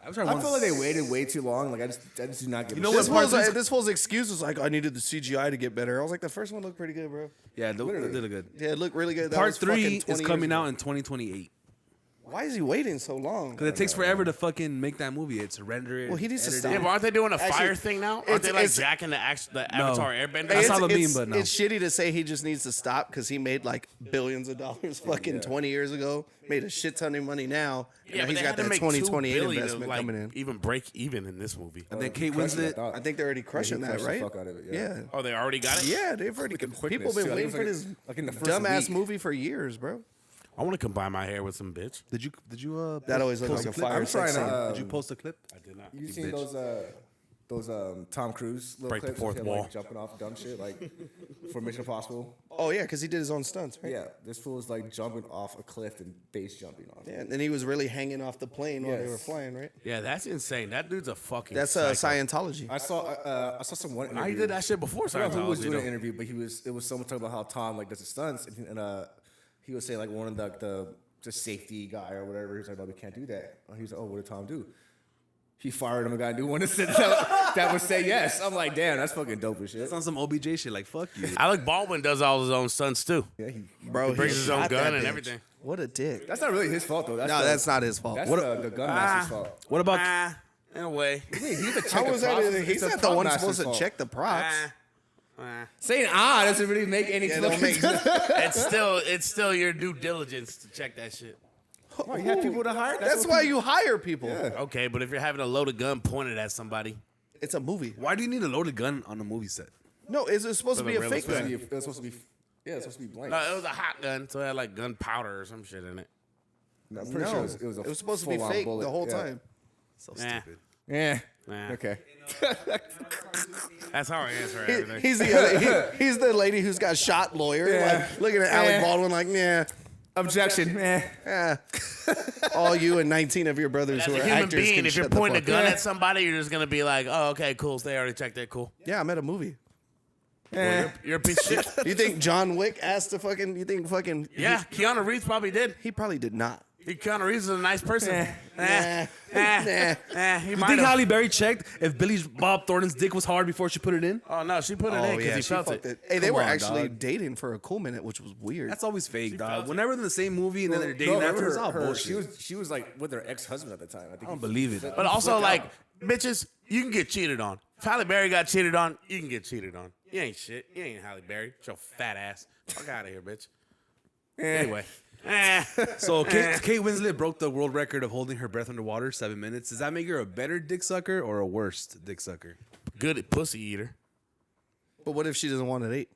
Avatar I 1. feel like they waited way too long. Like I just do not get. You know This what? fool's, excuse was like, I needed the CGI to get better. I was like, the first one looked pretty good, bro. Yeah, they did good. Yeah, it looked really good. That Part was fucking 3 20 is years coming ago. out in 2028. Why is he waiting so long? Because it takes forever to fucking make that movie. It's render it. Well, he needs to edit stop. it. Yeah, but aren't they doing a Actually, fire thing now? Aren't it's- they like it's- jacking the Avatar Airbender? I saw the meme, but no. It's shitty to say he just needs to stop because he made like billions of dollars fucking 20 years ago. Made a shit ton of money now. And Yeah, now but he's they got had to that make 2028 $2 billion investment to, like, coming in. even break even in this movie. And then Kate Crushing Winslet. that dog. I think they're already crushing he that, crushed the right? fuck out of it, yeah. Yeah. Oh, they already got it? Yeah, they've already. Freaking People quickness, been too. I waiting think for it's this like in the first dumbass week. movie for years, bro. I want to combine my hair with some bitch. Did you That always looks post like a clip? fire I'm trying sex to. scene. Did you post a clip? I did not. You seen those Tom Cruise little Break the clips fourth of him, wall. like, jumping off dumb shit like for Mission Impossible? Oh yeah, because he did his own stunts, right? Yeah, this fool was like jumping off a cliff and base jumping off. Yeah, and then he was really hanging off the plane while they Yes. were flying, right? Yeah, that's insane. That dude's a fucking That's psycho. Scientology. I saw someone. I did that shit before I don't know who was Scientology. doing an though. interview, but it was someone talking about how Tom like does the stunts, and he was saying like one of the safety guy or whatever. He's like, no, we can't do that. And he was like, oh, what did Tom do? he fired him and got a new one that would say yes. I'm like, damn, that's fucking dope as shit. It's on some OBJ shit. Like, fuck you. Alec Baldwin does all his own stunts too. Yeah, Bro, He brings his own shot gun that and bitch. everything. What a dick. that's not really his fault though. That's not his fault. That's What the gun master's fault. What about In a way. He's the How was that? He's not the one supposed to check the props. Saying doesn't really make any It don't make sense. It's still your due diligence to check that shit. You have people to hire. That's why you hire people. Okay, but if you're having a loaded gun pointed at somebody, It's a movie. why do you need a loaded gun on a movie set? No, it's supposed to be a real fake estate. gun. It's supposed to be. Yeah, it's supposed to be blank. no, it was a hot gun, so it had like gunpowder or some shit in it. I'm pretty sure it was supposed to be full-on fake bullet. the whole Yeah. time. So Nah. stupid. Yeah. Nah. Okay. That's how I answer everything. He's the lady who's got shot lawyer, Yeah. like looking at Alec Yeah. Baldwin like, yeah, Objection. all you and 19 of your brothers As who a are human actors being, can if you're shut the pointing a fuck gun up. at somebody, you're just gonna be like, "Oh, okay, cool. So they already checked that. Cool." Yeah, I'm at a movie. Well, you're a piece of shit. You think John Wick asked to fucking? You think fucking? Yeah, Keanu Reeves probably did. He probably did not. Keanu Reeves is a nice person. Nah. He You might think have. Halle Berry checked if Billy Bob Thornton's dick was hard before she put it in? Oh no, she put it in because he she felt fucked it. Hey, they Come were on, actually dog. dating for a cool minute, which was weird. That's always fake, felt dog. it. Whenever they're in the same movie and then they're dating after, it's all bullshit. She was like with her ex-husband at the time. I think. I don't believe it. But also, like, bitches, you can get cheated on. If Halle Berry got cheated on, you can get cheated on. You ain't shit. You ain't Halle Berry. It's your fat ass. Fuck out of here, bitch. Anyway. So Kate Winslet broke the world record of holding her breath underwater 7 minutes. Does that make her a better dick sucker or a worse dick sucker? Good at pussy eater. But what if she doesn't want it ate?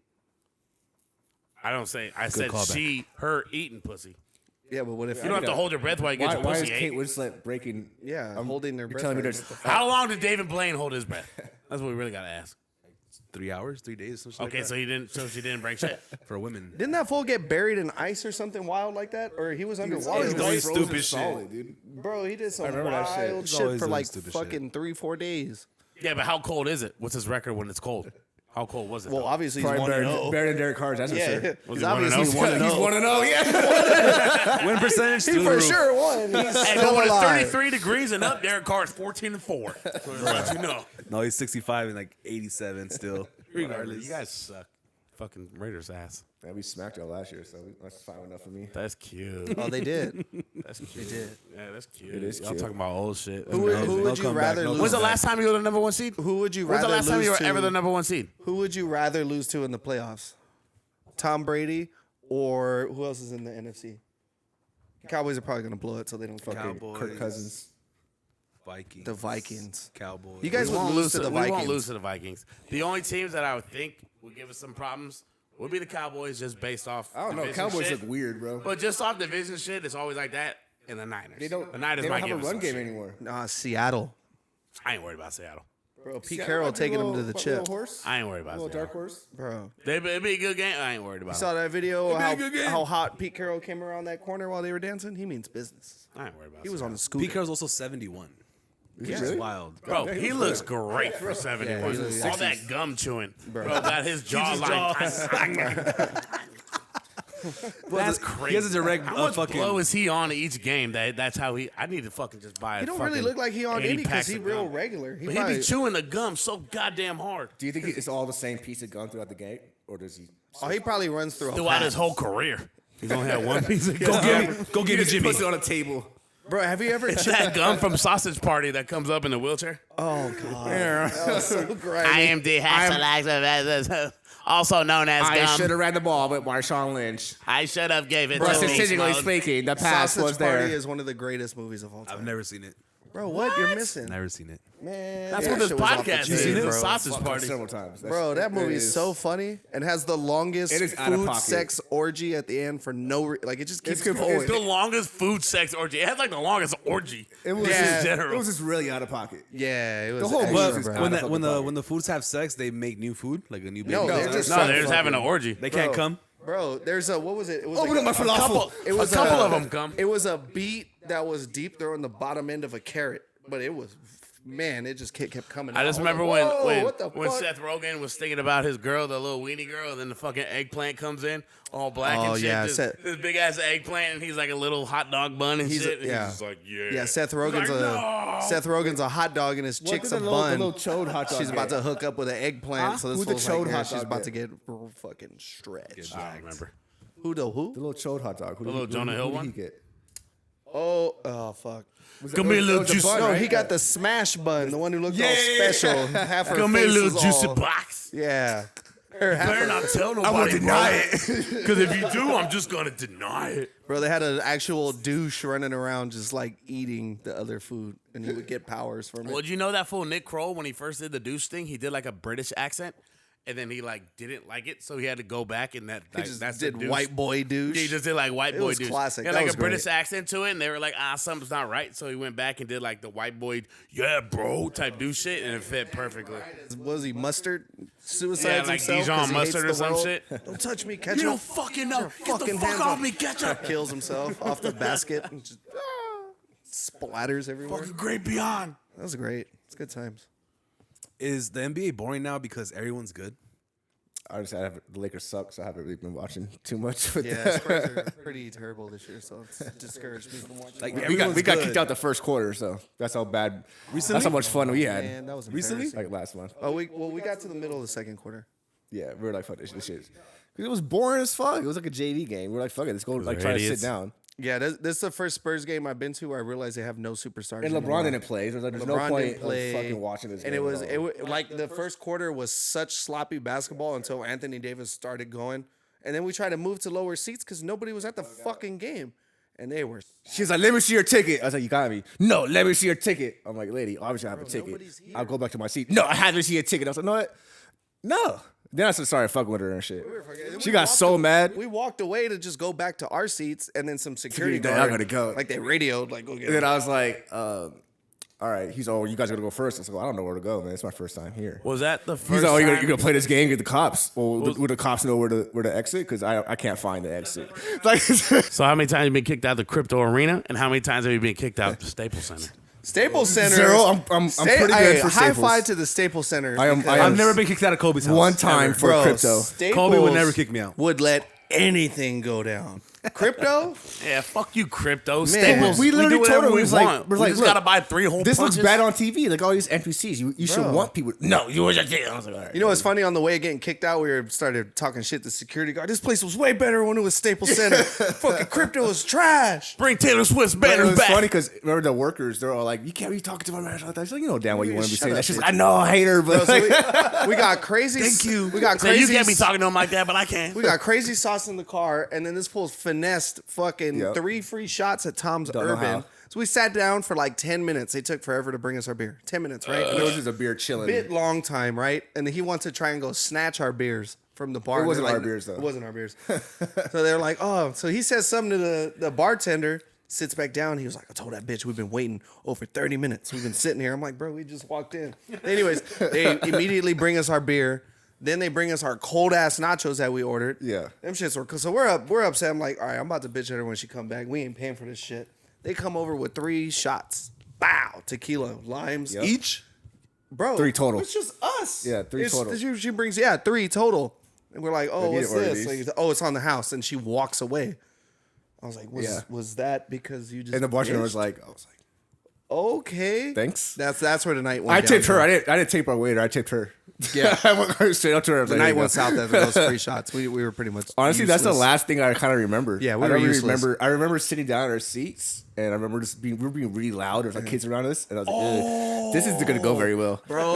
I don't say. I said callback. her eating pussy. Yeah, but what if You don't have to hold your breath while you get your Why is pussy Kate ate. Winslet breaking? holding their You're breath? telling me right there's. How long did David Blaine hold his breath? That's what we really gotta ask. 3 hours, 3 days, something Okay, like so he didn't. So she didn't break shit. that. For women. Didn't that fool get buried in ice or something wild like that? Or he was underwater? always doing right? stupid shit. solid, dude. Bro, he did some remember that shit. wild He's shit always for doing like stupid fucking 3-4 days. Yeah, but how cold is it? What's his record when it's cold? How cold was it? Well, though? obviously he's Probably 1-0. better than Derek Carr's. That's for Yeah, sure. he's he 1-0? obviously 1-0. He's 1-0. Yeah. Win percentage He through the for roof. sure won. He's Hey, still but when it's alive. 33 degrees and up, Derek Carr's 14-4. So to let you know. No, he's 65 and like 87 still. Regardless, you guys suck. Fucking Raiders ass. Man, we smacked y'all last year, so that's fine enough for me. That's cute. Oh, they did. That's cute. They did. Yeah, that's cute. It is Y'all cute. talking about old shit. Who would you rather lose? When's the to? last time you were the number one seed? Who would you When's rather the last time you were lose ever the to? number one seed? Who would you rather lose to in the playoffs? Tom Brady or who else is in the NFC? Cowboys are probably gonna blow it, so they don't fucking Cowboys, Kirk Cousins. Vikings, the Vikings. Cowboys. You guys We would won't lose to the We won't Vikings. lose to the Vikings. The only teams that I would think would give us some problems would be the Cowboys, just based off. I don't know. division Cowboys shit. look weird, bro. But just off division shit, it's always like that. And the Niners. They don't. The Niners They might don't have give a us run some game shit. anymore. Nah, Seattle. I ain't worried about Seattle. Bro, Pete Seattle Carroll might be taking a them to the little chip. horse. I ain't worried about Little Seattle. dark horse. Bro, It'd be a good game. I ain't worried about saw it. that video a good game. how hot Pete Carroll came around that corner while they were dancing? He means business. I ain't worried about He was Seattle. on the scooter. Pete Carroll's also 71. Which is really? wild. Bro, God, he was looks good. great for 71. he looks All 60s. that gum chewing. Bro, got his jawline. That's crazy. He has a direct How much fucking. blow is he on each game? That's how he. I need to fucking just buy. He don't really look like he on 80 any because packs he of real gum. regular. He But he probably, be chewing the gum so goddamn hard Do you think it's all the same piece of gum throughout the game, or does he? he probably runs through a throughout pack. his whole career. He's only had one piece of Go gum. give me Jimmy. Puts it on a table. Bro, have you ever It's that gum from Sausage Party that comes up in the wheelchair. Oh god. That was so grimy. I am the also known as gum. ran the ball with Marshawn Lynch. I should have gave it to Statistically me. speaking, the pass Sausage was Party there. is one of the greatest movies of all time. I've never seen it. Bro, what? You're missing? Never seen it. Man, That's that what this shit was off the podcast chain, is. bro. The Sausage Party. Several times. Bro, that movie is is so funny and has the longest It is out of food pocket. sex orgy at the end for no like it just keeps It's going. The longest food sex orgy. It had like the longest orgy. It was in just, general. it was just really out of pocket. Yeah, it was The whole extra, bus But is bro. out when of that when fucking the pocket. when the foods have sex, they make new food like a new baby. No, they're No, just no, they're just having an orgy. They can't come. Bro, there's a what was it? It was Open like up my falafel. It was a couple of them come. It was a beat that was deep throwing the bottom end of a carrot, but it was man, it just kept coming. I out. just remember was like, when what the when fuck? Seth Rogen was thinking about his girl, the little weenie girl, and then the fucking eggplant comes in, all black Oh, and shit. yeah, this big ass eggplant, and he's like a little hot dog bun and shit. And yeah. he's just like, yeah. Yeah, Seth Rogen's like, a hot dog and his chick's a the bun. little chode hot dog She's about to hook up with an eggplant, so this Who's the fool's chode like, hot she's dog about to get? get fucking stretched. I don't remember. Who? The little chode hot dog. Who The little Jonah Hill who one? did he get? Oh, fuck. Come here, little it was a juice. bun, No, right? he got the smash bun, the one who looked all Yeah. special. Half her Come face here, little was juicy all, box. Yeah. Her half Better her- not tell nobody. gonna deny it. Because if you do, I'm just gonna deny it. Bro, they had an actual douche running around just like eating the other food, and he would get powers from it. Well, did you know that fool Nick Kroll, when he first did the douche thing, he did like a British accent, and then he like didn't like it, so he had to go back and that He like, just that's did the douche. white boy douche. Yeah, he just did like white It boy was douche. classic. He had That like was a British great. accent to it, and they were like, something's not right. So he went back and did like the white boy, yeah, bro, type douche shit, and it fit perfectly. Was he mustard? Suicides Yeah, like himself 'cause Dijon he mustard hates or the some world? shit. Don't touch me, ketchup. You don't fucking know. Your Get the fucking fuck hands off off. me, ketchup. Kills himself off the basket and just splatters everywhere. Fucking great beyond. That was great. It's good times. Is the NBA boring now because everyone's good? The Lakers suck, so I haven't really been watching too much. With Yeah, Spurs are pretty terrible this year, so it's discouraged me from watching. Like we everyone's got good. kicked out the first quarter, so that's how bad. Recently? That's how much fun we had. Man, that was Recently? embarrassing. Like last month. Oh, we got to the middle of the second quarter. Yeah, we were like, fuck this shit. 'Cause it was boring as fuck. It was like a JV game. We were like, fuck it, let's go like try to idiots. sit down. Yeah, this is the first Spurs game I've been to where I realized they have no superstars. And anymore. LeBron didn't play. So there's no LeBron point didn't play, of fucking watching this and game. it was like the first quarter was such sloppy basketball until Anthony Davis started going, and then we tried to move to lower seats because nobody was at the fucking game, and they were. She's like, let me see your ticket. I was like, you got me. No, let me see your ticket. I'm like, lady, obviously I have a ticket. nobody's here. I'll go back to my seat. No, I haven't seen a ticket. I was like, no, what? No. Then I started fucking with her and shit. She got so mad. We walked away to just go back to our seats, and then some security Security guard, guard, I gotta go. like they radioed, like go get And then him. I was like, all right. He's you guys gotta go first. I was like, well, I don't know where to go, man. It's my first time here. Was that the first He's like, oh, you're time? gonna play this game, get the cops. Well, would the cops know where to exit? Because I can't find the exit. Like, So how many times have you been kicked out of the crypto arena, and how many times have you been kicked out of the Staples Center? Staples Center. Zero. I'm pretty good Hey, for high Staples. five to the Staples Center. I am- because I've never been kicked out of Kobe's house. one time ever. for Bro, crypto. Staples Kobe would never kick me out. Would let anything go down. Crypto? Yeah, fuck you, crypto. Staples. we literally do told whatever her, we we was like- want. we're We like, just look, gotta buy 3 whole This punches. looks bad on TV. Like all these NPCs. You should Bro. want people. No, you were just. I was like, all right. You know what's funny? On the way getting kicked out, started talking shit to security guard. This place was way better when it was Staples Center. Fucking crypto was trash. Bring Taylor Swift's But it banners was back. funny because remember the workers, they're all like, "You can't be talking to my manager like that." She's like, "You know damn well you want to be Shut saying up, that." She's bitch. like, "I know, I hate her, but So like, we got crazy. Thank you. We got So crazy. you can't be talking to him like that, but I can. We got crazy sauce in the car, and then this fool's finessed fucking Yep. 3 free shots at Tom's Don't know Urban. how. So we sat down for like 10 minutes. They took forever to bring us our beer. 10 minutes, right? it was just a beer chilling. Bit long time, right? And then he wants to try and go snatch our beers from the bar. It And wasn't they're our like, beers, though. It wasn't our beers. So they're like, oh. So he says something to the bartender, sits back down. He was like, I told that bitch we've been waiting over 30 minutes. We've been sitting here. I'm like, bro, we just walked in. Anyways, they immediately bring us our beer. Then they bring us our cold ass nachos that we ordered. Yeah. Them shits were so we're upset. I'm like, all right, I'm about to bitch at her when she come back. We ain't paying for this shit. They come over with 3 shots. Bow, tequila, limes Yep. each. Bro, 3 total. It's just us. Yeah, 3 total. She brings 3 total, and we're like, oh, you what's didn't order this? these. Like, oh, it's on the house, and she walks away. I was like, Yeah. was that because you just? And the bartender was bitched? like, I was like, okay, thanks. That's where the night went. I tipped her. downhill. I didn't tip our waiter. I tipped her. Yeah. I went straight up to her. I was The like, night "There you went go." south after those 3 shots. We were pretty much Honestly, that's the useless. last thing I kind of remember. Yeah, we I were don't really useless. remember. I remember sitting down in our seats, and I remember we were being really loud. There was like kids around us, and I was like, "Ugh, this isn't gonna go very well." Bro,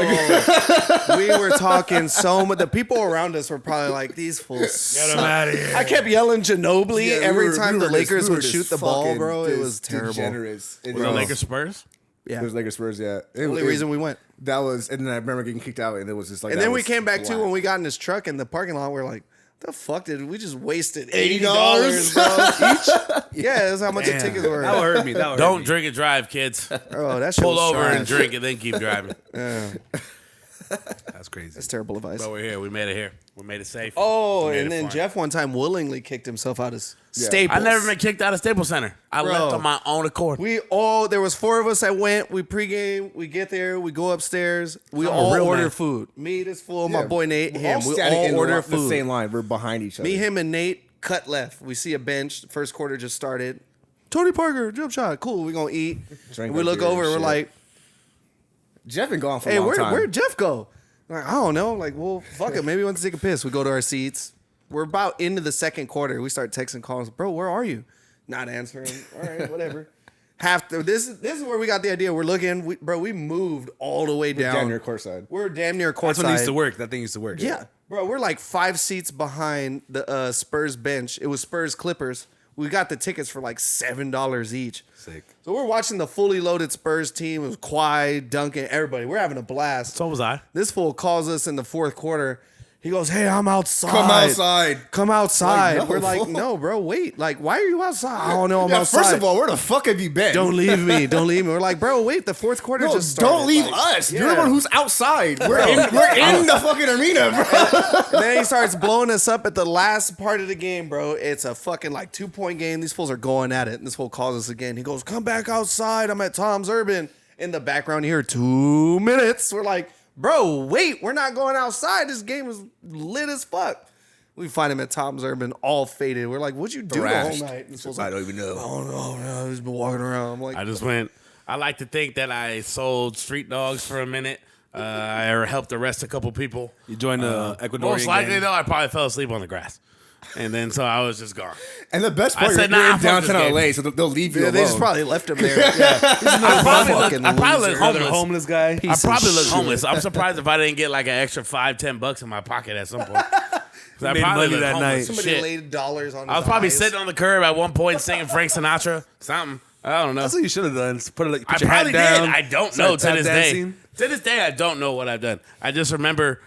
we were talking so much. The people around us were probably like, "These fools." suck." outta here. I kept yelling Ginobili Yeah, every we were- time we the were just- Lakers we were would just shoot the ball, fucking bro. It just was terrible. degenerates. Was it Lakers Spurs? Yeah, It was Lakers Spurs, yeah. the only reason we went. That was, and then I remember getting kicked out, and it was just like. And that then we was came back too black. when we got in this truck in the parking lot. We're like, the fuck did we just wasted $80, $80, bro? Each? Yeah, that's how much the tickets were. That would hurt me. That would hurt Don't me. drink and drive, kids. Oh, that shit Pull was over and trash. drink and then keep driving. That's crazy. That's terrible advice. But we're here. We made it here. We made it safe. Oh, We made and it then fun. Jeff one time willingly kicked himself out of Staples. I never been kicked out of Staples Center. I Bro. left on my own accord. There was 4 of us that went. We pregame. We get there. We go upstairs. We I'm a all real order man. food. Me, this fool, my boy Nate, We're him. all We standing in all order the food. same line. We're behind each other. Me, him, and Nate cut left. We see a bench. First quarter just started. Tony Parker, jump shot. Cool. We're going to eat. Drink And we our look beer over and and we're shit. like, Jeff been gone for hey, a long time. where'd Jeff go? I'm like, I don't know. Like, well, fuck it. Maybe he wants to take a piss. We go to our seats. We're about into the second quarter. We start texting calls. Bro, where are you? Not answering. All right, whatever. This is where we got the idea. We're looking. We moved all the way down. Damn near courtside. We're damn near courtside. That's when it used to work. That thing used to work. Yeah. Bro, we're like 5 seats behind the Spurs bench. It was Spurs Clippers. We got the tickets for like $7 each. Sick. So we're watching the fully loaded Spurs team. It was Kawhi, Duncan, everybody. We're having a blast. So was I. This fool calls us in the fourth quarter. He goes, hey, I'm outside. Come outside. Come outside. Like, no, We're like, fool. no, bro, wait. Like, why are you outside? I don't know. I'm Yeah, outside. first of all, where the fuck have you been? Don't leave me. Don't leave me. We're like, bro, wait. The fourth quarter No, just started. don't leave Like, us. You're yeah. the one who's outside. We're in the fucking arena, bro. And then he starts blowing us up at the last part of the game, bro. It's a fucking like 2-point game. These fools are going at it. And this fool calls us again. He goes, come back outside. I'm at Tom's Urban. In the background here, 2 minutes. We're like, bro, wait. We're not going outside. This game is lit as fuck. We find him at Tom's Urban all faded. We're like, what'd you do the Thrashed. whole night? And this fool's I like, don't even know. oh, no. He's been walking around. I'm like, I just went. I like to think that I sold street dogs for a minute. I helped arrest a couple people. You joined the Ecuadorian Most likely, gang. though, I probably fell asleep on the grass. And then so I was just gone. And the best part, I said, you're nah, in fuck this downtown game. LA, so they'll leave you yeah, alone. they just probably left him there. Yeah. He's another fucking I probably loser. look Another homeless guy. I Piece probably of look shit. homeless. I'm surprised if I didn't get like an extra $5-10 in my pocket at some point. 'Cause I made probably money look that homeless night. as Somebody shit. laid dollars on his I was probably eyes. sitting on the curb at one point singing Frank Sinatra. Something. I don't know. That's what you should have done. Put I your hat probably down. did. I don't start know to tap this dancing. day. To this day, I don't know what I've done. I just remember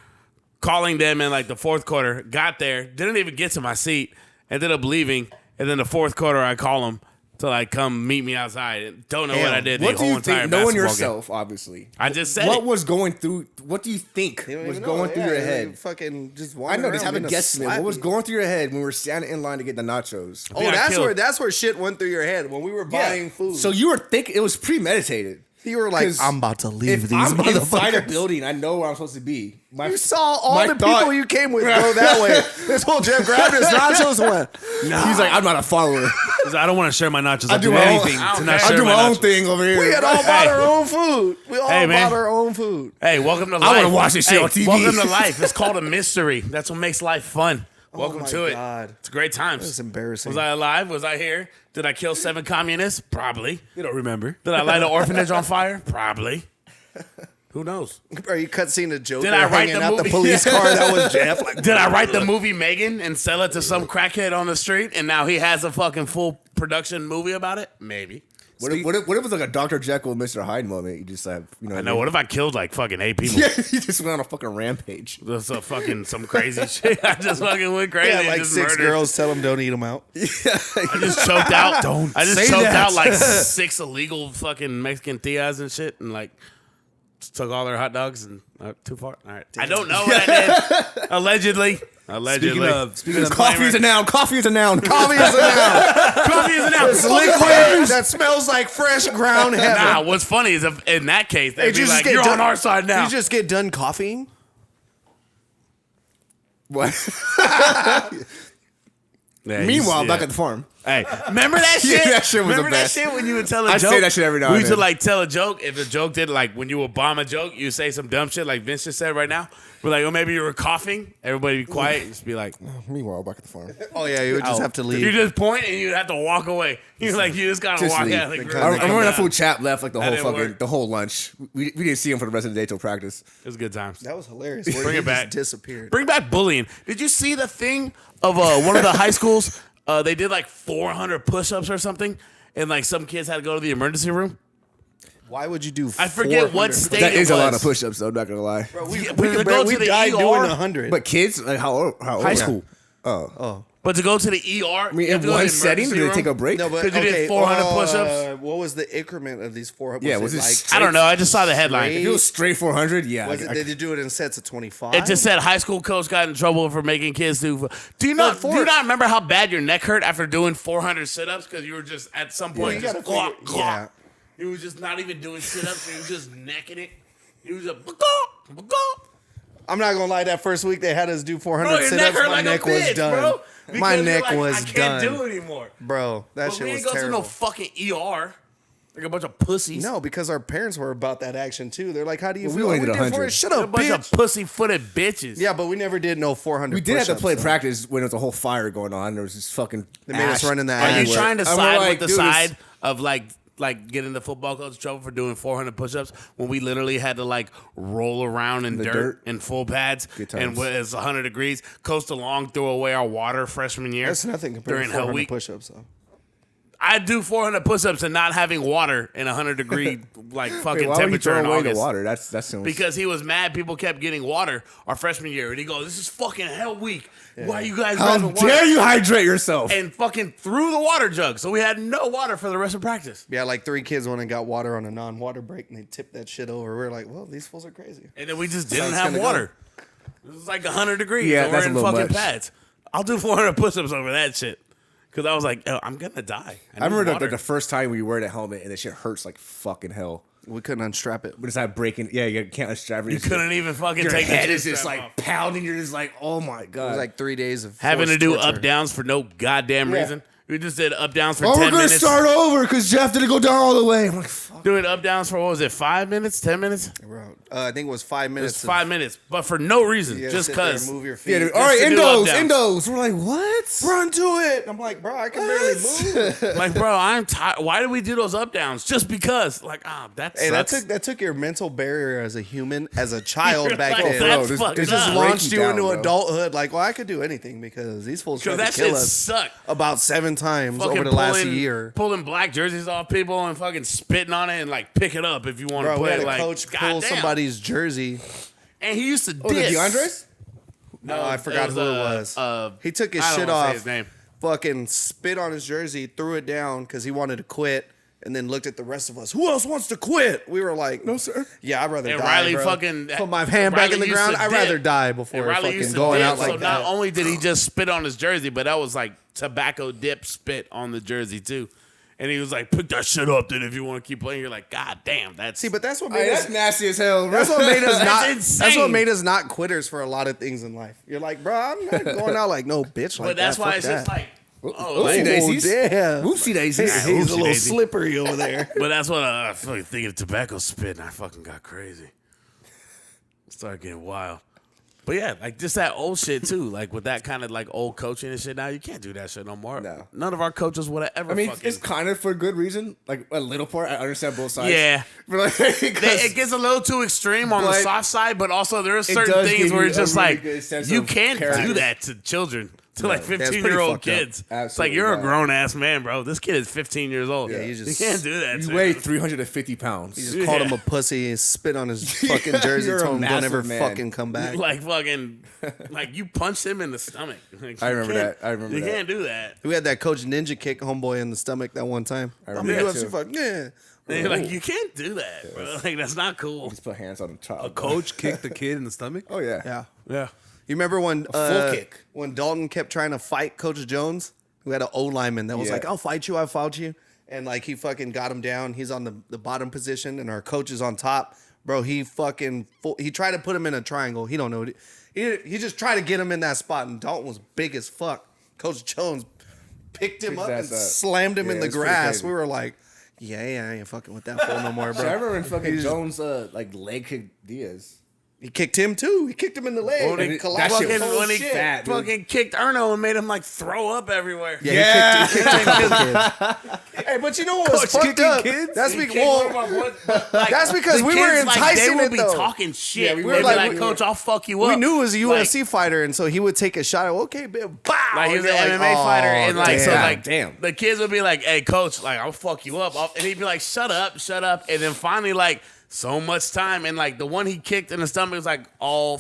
calling them in like the fourth quarter. Got there, didn't even get to my seat. Ended up leaving, and then the fourth quarter, I call them to like come meet me outside. Don't know what I did the What do whole you entire think? basketball Knowing game. yourself, obviously. I just said What it. was going through? What do you think You don't was even know. going through Yeah, your they head? Fucking just I wandering know. Just around have a being guesstimate. slap What was me. going through your head when we were standing in line to get the nachos? Oh, think I killed. that's where shit went through your head when we were buying food. So you were thinking it was premeditated. you were like, 'Cause I'm about to leave If these I'm inside a motherfuckers. building, I know where I'm supposed to be. You saw all my the thought- people you came with go that way. This whole Jeff grabbed his nachos and went, He's like, I'm not a follower. I don't want to share my nachos. I'll do do my own- anything I to don't not care. I share do my own nachos. thing over here. we had all bought Hey. our own food. We all Hey, man. bought our own food. Hey, welcome to life. I wanna watch this shit on TV. Welcome to life. It's called a mystery. That's what makes life fun. Welcome my to God. it. It's great times. That's embarrassing. Was I alive? Was I here? Did I kill 7 communists? Probably. You don't remember. Did I light an orphanage on fire? Probably. Who knows? Are you cutscene a Joker Did I write hanging the out the movie? police car? That was Jeff. Like, Did I write the movie Megan and sell it to some crackhead on the street and now he has a fucking full production movie about it? Maybe. What if it was like a Dr. Jekyll, Mr. Hyde moment? You just have, you know. I know. What if I killed like fucking 8 people? Yeah, you just went on a fucking rampage. That's a fucking some crazy shit. I just fucking went crazy. yeah, and like just 6 murdered. girls tell him don't eat them out. I just choked out. I just say choked that. out like 6 illegal fucking Mexican tias and shit, and like took all their hot dogs and too far. All right, I don't know what I did. Allegedly. Speaking of Coffee is a noun. Coffee is a noun. Coffee is a noun. coffee is now. It's liquid that smells like fresh ground heaven. Nah, what's funny is if, in that case, they'd Did be you just like, get "You're done- on our side now." You just get done coughing? What? Yeah, he's- Meanwhile, yeah. back at the farm. Hey, remember that shit? Yeah, that shit was the remember best. that shit when you would tell a I joke? say that shit every now We and used to then. like tell a joke. If a joke did like when you would bomb a joke, you say some dumb shit like Vince just said right now. We're like, oh, maybe you were coughing. Everybody be quiet. Just be like, Meanwhile, back at the farm. Oh, yeah, you would just have to leave. you just point and you have to walk away. You're like, you just gotta Just walk leave. out. Like, They really, I remember that come fool down. chap left like the That whole didn't fucking work. the whole lunch. We didn't see him for the rest of the day till practice. It was good times. That was hilarious. Bring He it back. just disappeared. Bring back bullying. Did you see the thing of one of the high schools? They did like 400 push-ups or something, and like some kids had to go to the emergency room. Why would you do I forget what 400? state That it is a lot was. of push-ups, though. I'm not gonna lie. Bro, we, Yeah, we, we could bro, go we to the died ER. doing 100. But kids, like how old? High school. Oh, But to go to the ER, I mean, in one setting, did they take a break? No, but Because you did 400 push-ups? What was the increment of these 400? Yeah, was it like straight- I don't know. I just saw the headline. If it was straight 400, yeah. Was it? Did you do it in sets of 25? It just said high school coach got in trouble for making kids do. Do you not? But Do you not remember how bad your neck hurt after doing 400 sit-ups because you were just at some point you just gotta clock, figure- clock. yeah. You was just not even doing sit-ups. You was just necking it. You was just I'm not gonna lie. That first week they had us do 400 bro, your neck sit-ups. hurt My like neck a bitch, was done. bro. My Because neck you're like, was I can't done, do it anymore. bro. That But shit we was ain't go to terrible. no fucking ER. Like a bunch of pussies. No, because our parents were about that action too. They're like, "How do you Well, feel?" we only did did 100. 400. Shut a up, bunch of bitch. pussy-footed bitches. Yeah, but we never did no 400. We did have to push-ups, play though. practice when there was a whole fire going on. There was this fucking. They made us run in the Are alley. you trying to And we're side like, with the dude, side of like getting the football coach in trouble for doing 400 push-ups when we literally had to like roll around in the dirt dirt? in full pads Good and times. when it's 100 degrees, coast along, throw away our water freshman year. That's nothing compared during to Hell 400 Week. push-ups, though. I do 400 push-ups and not having water in 100 degree like fucking Wait, why would you temperature throw in away August. the water? That's Because he was mad people kept getting water our freshman year. And he goes, "This is fucking Hell Week. Why you guys How grabbing water?" dare you hydrate yourself? And fucking threw the water jug. So we had no water for the rest of practice. Yeah, like 3 kids went and got water on a non-water break, and they tipped that shit over. We were like, "Well, these fools are crazy." And then we just didn't it's have gonna water. It was like 100 degrees. Yeah, and that's we're in a little fucking much. pads. I'll do 400 push-ups over that shit. Because I was like, oh, I'm going to die. I remember water. the first time we wear that helmet and that shit hurts like fucking hell. We couldn't unstrap it. But it's like breaking. Yeah, you can't unstrap it. You couldn't even fucking Your take head the is just strap like off. pounding. You're just like, oh my god. It was like 3 days of Having to forced do torture. up-downs for no goddamn Yeah. reason. We just did up-downs for oh, 10 we're gonna minutes. start over because Jeff didn't go down all the way. I'm like, fuck. Doing up-downs for, what was it, 5 minutes, 10 minutes? Bro, I think it was 5 minutes. It's 5 minutes. But for no reason. You gotta Just sit there and because. move your feet. Yeah, dude. All right, to do endos, up-downs. endos. We're like, what? Run to it. I'm like, bro, I can barely move. Like, bro, I'm tired. Why did we do those up-downs? Just because. Like, that Hey, sucks. that took your mental barrier as a human, as a child You're back like, then. that's this- fucked this It is just up. break launched you you down, into bro. adulthood. Like, well, I could do anything because these fools tried Because to that kill shit us sucked. about 7 times Fucking over the last year. Pulling black jerseys off people and fucking spitting on it and like pick it up if you want to Bro, we play had it. a Like, coach pull goddamn. somebody's jersey. And he used to Oh, the diss. DeAndres? No, I forgot who it was. He took his I don't shit wanna say off, his name. fucking spit on his jersey, threw it down because he wanted to quit, and then looked at the rest of us. Who else wants to quit? We were like, No, sir. Yeah, I'd rather And die. Riley bro. fucking put my hand back Riley in the used ground. to I'd dip. rather die And before Riley fucking used to going dip, out so like not that. only did he just spit on his jersey, but that was like tobacco dip spit on the jersey too. And he was like, "Pick that shit up, dude. If you want to keep playing." You're like, "God damn, that's See, but that's what Hey, made that's us. nasty as hell, bro. That's what made us That's not. insane. That's what made us not quitters for a lot of things in life. You're like, bro, I'm not going out like no bitch like But that's that. why Fuck it's just that. like, Oopsie like, daisies. damn. Whoopsie daisies. He's Oopsie a little daisy. slippery over there. But that's what I fucking thinking of tobacco spit, and I fucking got crazy. Started getting wild. But yeah, like just that old shit too. Like with that kind of like old coaching and shit. Now you can't do that shit no more. No. None of our coaches would have ever. I mean, fucking, it's kind of for good reason. Like a little part, I understand both sides. Yeah. But like, it gets a little too extreme on the But soft side, but also there are certain does things give where you it's a just really like good sense you of can't do character. that to children, to like pretty 15-year-old fucked up. kids. It's like Absolutely you're a not. grown ass man, bro. This kid is 15 years old. Yeah, you just- can't do that. You to weigh him. 350 pounds. He just called him a pussy and spit on his fucking jersey. You're a Told him, don't ever massive man. fucking come back. like fucking like you punched him in the stomach. Like, I you remember can't- that. I remember you that. can't do that. We had that coach ninja kick homeboy in the stomach that one time. I remember that UFC too. fuck, yeah. And you're like you can't do that, bro. Like that's not cool. Just put hands on the top. A coach kicked the kid in the stomach. Oh yeah. Yeah. Yeah. You remember when full kick. when Dalton kept trying to fight Coach Jones? We had an O lineman that was Yeah. like, "I'll fight you, I'll fight you," and like he fucking got him down. He's on the bottom position, and our coach is on top. Bro, he fucking he tried to put him in a triangle. He don't know. He just tried to get him in that spot, and Dalton was big as fuck. Coach Jones picked him Picked up that and up. slammed him Yeah, in the it's pretty grass. crazy. We were like, "Yeah, I ain't fucking with that fool no more, bro." So I remember when fucking He's- Jones like leg kicked Diaz. He kicked him too. He kicked him in the leg. When he, and collapsed that shit his was whole when he shit. fat, dude. fucking kicked Erno and made him like throw up everywhere. Yeah, he kicked a couple kids. Hey, but you know what was Coach fucked kicking up? kids? That's He because kicked one of my boys, but, like, That's because the we were kids, like, enticing they it, would be though. talking shit. Yeah, we They'd were be like- like, "Coach, I'll fuck you up." we knew he was a Like- UFC fighter, and so he would take a shot. Okay, man, bow. Like he was And an you're MMA like, fighter, "Oh, and like so, damn." like damn. the kids would be like, "Hey, coach, like I'll fuck you up," and he'd be like, "Shut up," and then finally, like so much time, and like the one he kicked in the stomach was like all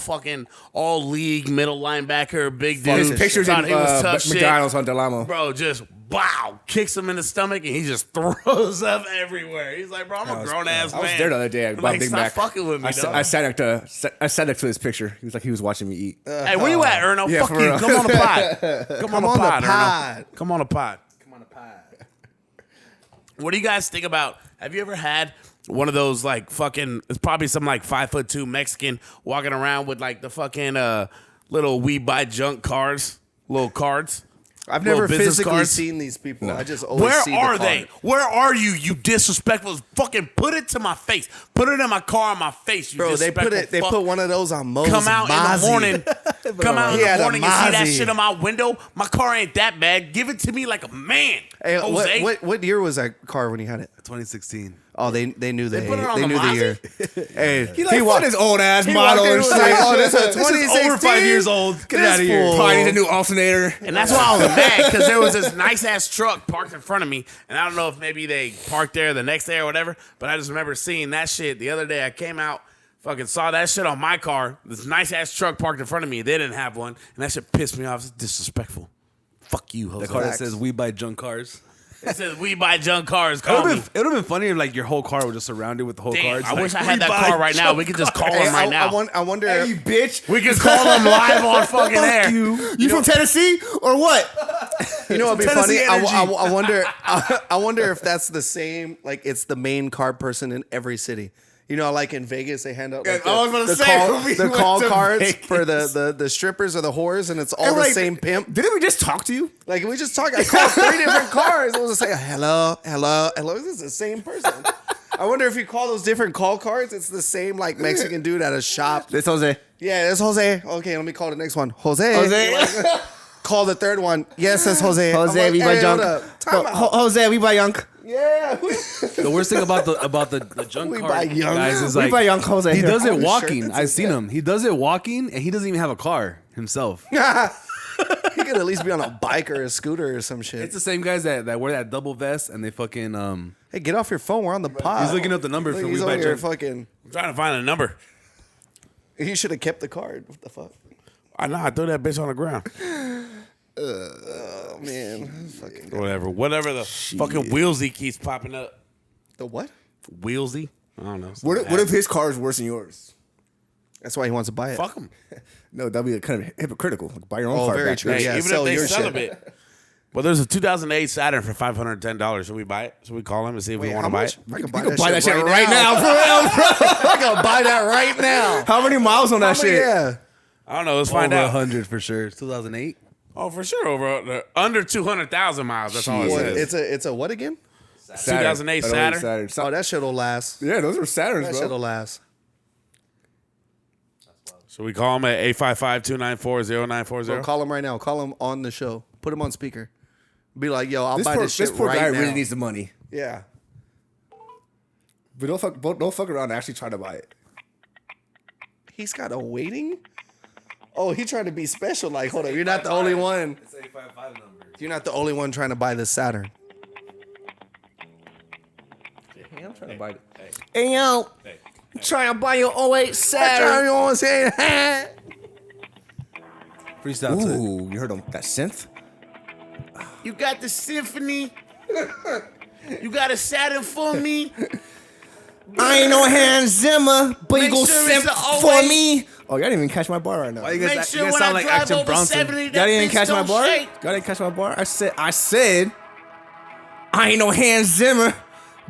league middle linebacker, big dude. His pictures in Thought he was tough shit. McDonald's on Del Amo. Bro, just wow, kicks him in the stomach, and he just throws up everywhere. He's like, bro, I'm a grown ass man. I was there the other day. Like, stop fucking with me, I sat next to his picture. He was like he was watching me eat. Hey, where you at, Erno? Yeah, Fuck for you. real. Come on the pod. Come on the pod, Erno. Come on the pod. What do you guys think about? Have you ever had one of those like fucking? It's probably some like 5'2" Mexican walking around with like the fucking little we buy junk cards, little cards. I've Little never business physically cards? seen these people. I just always Where see the are card. they? Where are you? You disrespectful. Fucking put it to my face. Put it in my car on my face. You Bro, they put disrespectful it. They fuck. put one of those on Mo's Come out in the morning. Come out in He the had a morning and see that Mozzie. shit in my window. My car ain't that bad. Give it to me like a man. Hey, Jose. what year was that car when you had it? 2016. Oh, they knew They put it on the knew the Mozzie? year. Hey, He like fuck his old ass model and was shit. like, oh, this is This is 2016. over 5 years old. Get This out of here. fool. Probably needs a new alternator. And that's why I was mad, because there was this nice ass truck parked in front of me, and I don't know if maybe they parked there the next day or whatever, but I just remember seeing that shit the other day. I came out, fucking saw that shit on my car. This nice ass truck parked in front of me. They didn't have one, and that shit pissed me off. It's disrespectful. Fuck you, Jose. The car that says we buy junk cars. It says we buy junk cars. It would Call me. have been funny if like your whole car was just surrounded with the whole Damn, cards. I like, wish I we had that buy car right now. junk We could just call Hey, him right now. I wonder. Hey, you bitch. We could call him live on fucking air. You from Tennessee or what? You know what'd be funny? Tennessee I wonder. I wonder if that's the same. Like it's the main card person in every city. You know, like in Vegas, they hand out like, I was gonna say, when we the went call to cards Vegas. for the strippers or the whores, and it's all And the like, same pimp. Didn't we just talk to you? Like we just talked. I called 3 different cars. It was like hello. This is the same person. I wonder if you call those different call cards, it's the same like Mexican dude at a shop. This Jose. Yeah, it's Jose. Okay, let me call the next one. Jose. Jose. Call the third one. Yes, it's Jose. Jose, I'm like, we buy hey, junk. hold up. Time out. Jose, we buy junk. Yeah. The worst thing about the junk We car buy young. guys is We like buy young Jose. he here. does it shirt, walking. that's I've it, seen yeah. him. He does it walking, and he doesn't even have a car himself. He could at least be on a bike or a scooter or some shit. It's the same guys that wear that double vest and they fucking Hey, get off your phone. We're on the pod. He's looking up the number Look, for he's We over Buy here Junk. fucking. I'm trying to find a number. He should have kept the card. What the fuck? I know. I threw that bitch on the ground. Oh man. Fucking Whatever the fucking Wheelsy keeps popping up. the what? Wheelsy? I don't know. What if his car is worse than yours? That's why he wants to buy it. Fuck them. No, that'd be kind of hypocritical. Like, buy your own Oh, car very back true. then. Hey, Yeah, even sell if they your sell shit. a bit. Well, there's a 2008 Saturn for $510. Should we buy it? Should we call him and see if we Wait, want how to buy much? it? I can Buy that shit right now, for real, bro. I can buy that right now. How many miles on that shit? Yeah. I don't know. Let's find over out. 100 for sure. 2008. Oh, for sure. Over under 200,000 miles. That's all it What, says. it's a what again? 2008 Saturn. Oh, that shit'll last. Yeah, those were Saturns, That bro. shit'll last. Should we call him at 855-294-0940? Bro, call him right now. Call him on the show. Put him on speaker. Be like, yo, I'll This buy poor, this shit this poor right guy now. really needs the money. Yeah. But don't fuck around and actually try to buy it. He's got a waiting? Oh, he trying to be special. Like, hold up. You're not the only one. It's 855 number. You're not the only one trying to buy this Saturn. Hey, I'm trying to buy it. Hey, yo. I'm trying to buy your 08 Saturn, you want to say it? Freestyle to it. Ooh, you heard him? That synth? You got the symphony. You got a Saturn for me. I ain't no Hans Zimmer, but Make you go sure it's simp the for 08. me. Oh, y'all didn't even catch my bar right now. Why you Y'all guys, Make you sure guys when sound I like drive Action over Bronson? 70, that didn't bitch catch my don't bar? shake. Y'all didn't catch my bar? I said, I ain't no Hans Zimmer,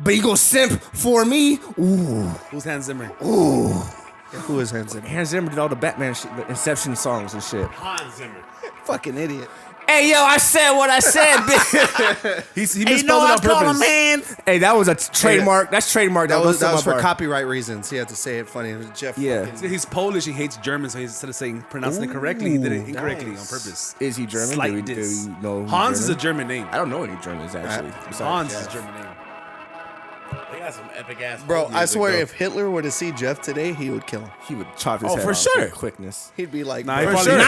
but you go simp for me. Ooh. Who's Hans Zimmer? Who is Hanson? Hans Zimmer did all the Batman shit, the Inception songs and shit. Hans Zimmer. Fucking idiot. Hey, yo, I said what I said, bitch. He Hey, misspelled you know it I on call him purpose. Hans. Hey, that was a trademark. That's trademark. That was my for bar. copyright reasons. He had to say it funny. It was Jeff. Yeah. fucking- He's Polish. He hates German, so instead of pronouncing it correctly, he did it incorrectly nice. on purpose. Is he German? Slight Do diss. we know he's Hans is a German? German name. I don't know any Germans, actually. besides Hans is Jeff. a German name. They got some epic ass. Bro, folk I music, swear bro. if Hitler were to see Jeff today, he would kill him. He would chop his Oh, head for off sure. with quickness. He'd be like, Nah, he bro, probably- sure.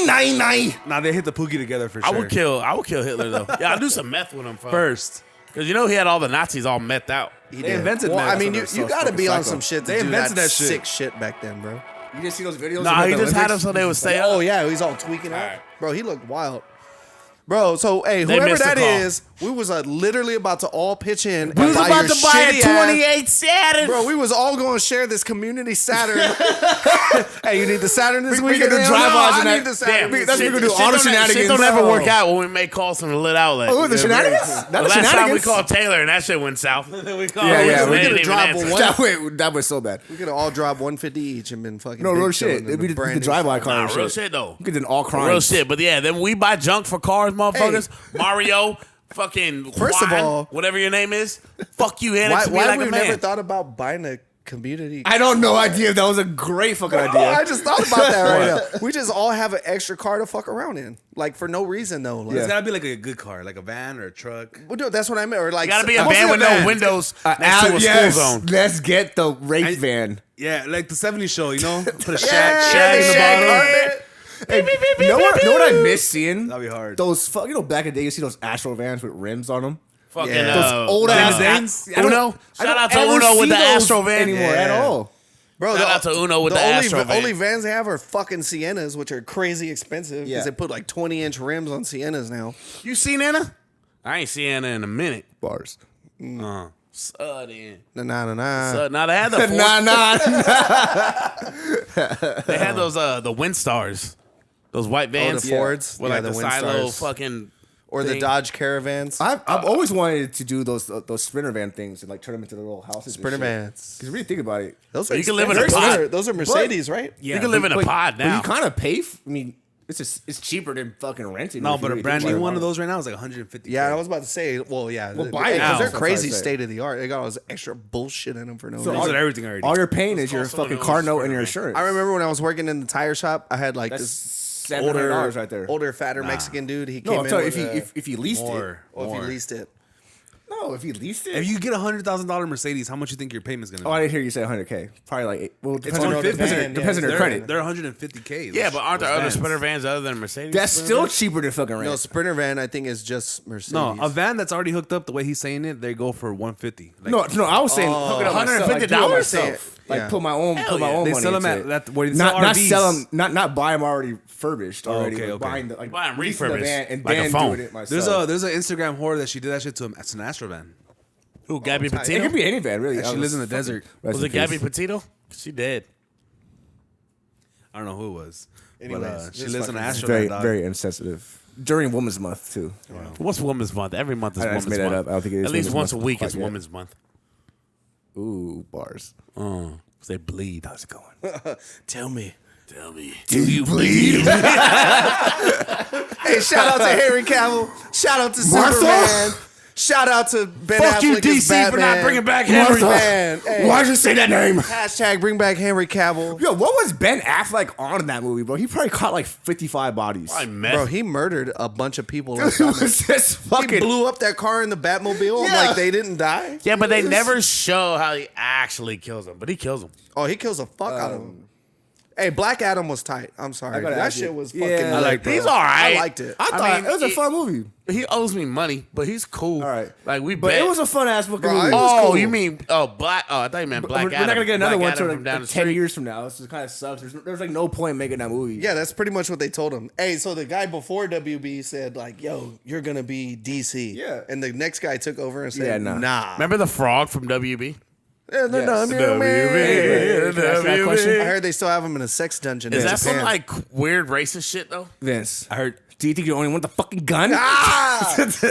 Nine. Nah, they hit the poogie together for I sure. would kill Hitler though. Yeah, I'll do some meth with him. Fuck. First. Because you know he had all the Nazis all methed out. They invented Well, meth, I mean, so you they're so got to fucking be on psycho. some shit to They do invented that that shit. sick shit back then, bro. You didn't see those videos? Nah, about he the just had them Olympics? so they would stay Oh up. yeah, he's all tweaking out. Alright. Bro, he looked wild. Bro, so hey, They whoever missed the that call. is, we was literally about to all pitch in. We was and about your to buy a shitty ass- 28 Saturn. Bro, we was all going to share this community Saturn. Hey, you need the Saturn this We weekend? get the Hell drive-bys no, and I that. need the Saturn. Damn, this that's shit, what we gonna do, shit all the don't- shenanigans. Shit don't ever Oh. work out when we make calls from the lit outlet. Oh, the shenanigans? That's The the last time we shenanigans? called Taylor and that shit went south. we called Yeah, him, yeah, and we they could've didn't even dropped answer. one. That was so bad. We could have all dropped 150 each and been fucking No, big real chilling shit. in We the did brand the new drive-by shit. car and Nah, real shit. shit though. We did all crimes. Real shit. But yeah, then we buy junk for cars, motherfuckers. Mario, fucking First of Juan, all- whatever your name is, fuck you, hand it Why, to me why like we a man. never thought about buying a community? I don't know idea. That was a great fucking Oh, idea. I just thought about that right now. We just all have an extra car to fuck around in, like for no reason though. Like, It's gotta be like a good car, like a van or a truck. well, dude, that's what I meant. Or like, Gotta be a mostly van with no van. windows next to a Yes, school zone. let's get the race van. Yeah, like the '70s show, you know? Put a Yeah, shag in the shag bottom. carpet. You know what I miss seeing? That'd be hard. Those fuck, you know, back in the day, you see those Astro vans with rims on them. Fucking Yeah. Those old ass Danes? Uno. Shout out to Uno with the Astro van anymore at Yeah. all. Bro, Shout out to Uno with the only, Astro van. only vans they have are fucking Siennas, which are crazy expensive because Yeah. they put like 20-inch rims on Siennas now. You seen Anna? I ain't seen Anna in a minute. Bars. Sudden. Nah. Now they had the Ford, they had those the Windstars, those white vans. the Fords? with Yeah, like the, the silo Windstars. fucking Or the thing. Dodge Caravans. I've always wanted to do those Sprinter van things and like turn them into little houses. Sprinter vans. Because really think about it. Those are You can live in a expensive. pod. Those are Mercedes, right? Yeah, You can live in a but- pod But now. you kind of pay. I mean, it's cheaper than fucking renting. No, if you but a really brand think new about one it. of those right now is like 150. Yeah, I was about to say. Well, yeah, Well, buy it because now. they're That's what crazy I say. state of the art. They got all this extra bullshit in them for no So reason. Those are everything already. All you're paying is your cost some of fucking those car note Sprinter and your vans. insurance. I remember when I was working in the tire shop, I had like That's this $700 right there. older, fatter Mexican dude. He came No, I'm in telling you, with if you leased More. it. or if you leased it. No, if you leased it. If you get $100,000 Mercedes, how much you think your payment's gonna be? Oh, I didn't hear you say 100K. Probably like well, depends on on, the depends, van, on, depends on yeah. their credit. They're 150K. Yeah, but aren't there those other vans. Sprinter vans other than Mercedes? That's Sprinter still vans? cheaper than fucking rent. No, Sprinter van I think is just Mercedes. No, a van that's already hooked up the way he's saying it, they go for 150. Like, no, I was saying hook it up myself, like, do it $150? myself. Like Yeah. put my own Hell money they sell them into at it. that. Where they sell Not RVs. sell them, not buy them already furbished already. okay, but okay. Buying the like Buying leasing the refurbished, van and like a then phone. doing it myself. There's an Instagram whore that she did that shit to him. It's an Astro van. Who? Gabby It Petito? could be any van really. She lives in the desert. Was it Gabby Petito? She dead. I don't know who it was. Anyways, But she just lives in an fucking- Astro Very van. dog. very insensitive. During Women's Month too. What's Women's Month? Every month is I just Women's made that Month. up. I don't think it is At least Women's once a Month week quite is yet. Women's Month. Ooh, bars. 'Cause they bleed. How's it going? Tell me. Tell me. Do you bleed? Hey, shout out to Henry Cavill. Shout out to Martha? Superman. Shout out to Ben Fuck Affleck you, as DC, for Batman. not bringing back Henry. Man, hey, Why'd you say that name? hashtag bring back Henry Cavill. Yo, what was Ben Affleck on in that movie, bro? He probably caught like 55 bodies. I met. Bro, he murdered a bunch of people. It was just He fucking. blew up that car in the Batmobile. Yeah. Like they didn't die. Yeah, but they never show how he actually kills them. But he kills them. Oh, he kills the fuck out of them. Hey, Black Adam was tight. I'm sorry. gotta That ask you. shit was Yeah. fucking I lit, like bro. He's all right. I liked it. I thought mean, it was a it- fun movie. He owes me money, but he's cool. All right. Like we But bet. it was a fun ass fucking Bro, movie. it was Oh, cool. you mean Black? Oh, I thought you meant Black we're Adam. not gonna get another Black one Adam until from like, down the 10 street. years from now. This kind of sucks. There's like no point making that movie. Yeah, that's pretty much what they told him. Hey, so the guy before WB said like, "Yo, you're gonna be DC." Yeah. and the next guy took over and said, Yeah, nah. "Nah." Remember the frog from WB? Yeah, no, Yes. no, no, man. Can I ask that question? I heard they still have him in a sex dungeon. Is in that some Japan. like weird racist shit though? Vince, I heard. Do you think you're the only one with the fucking gun?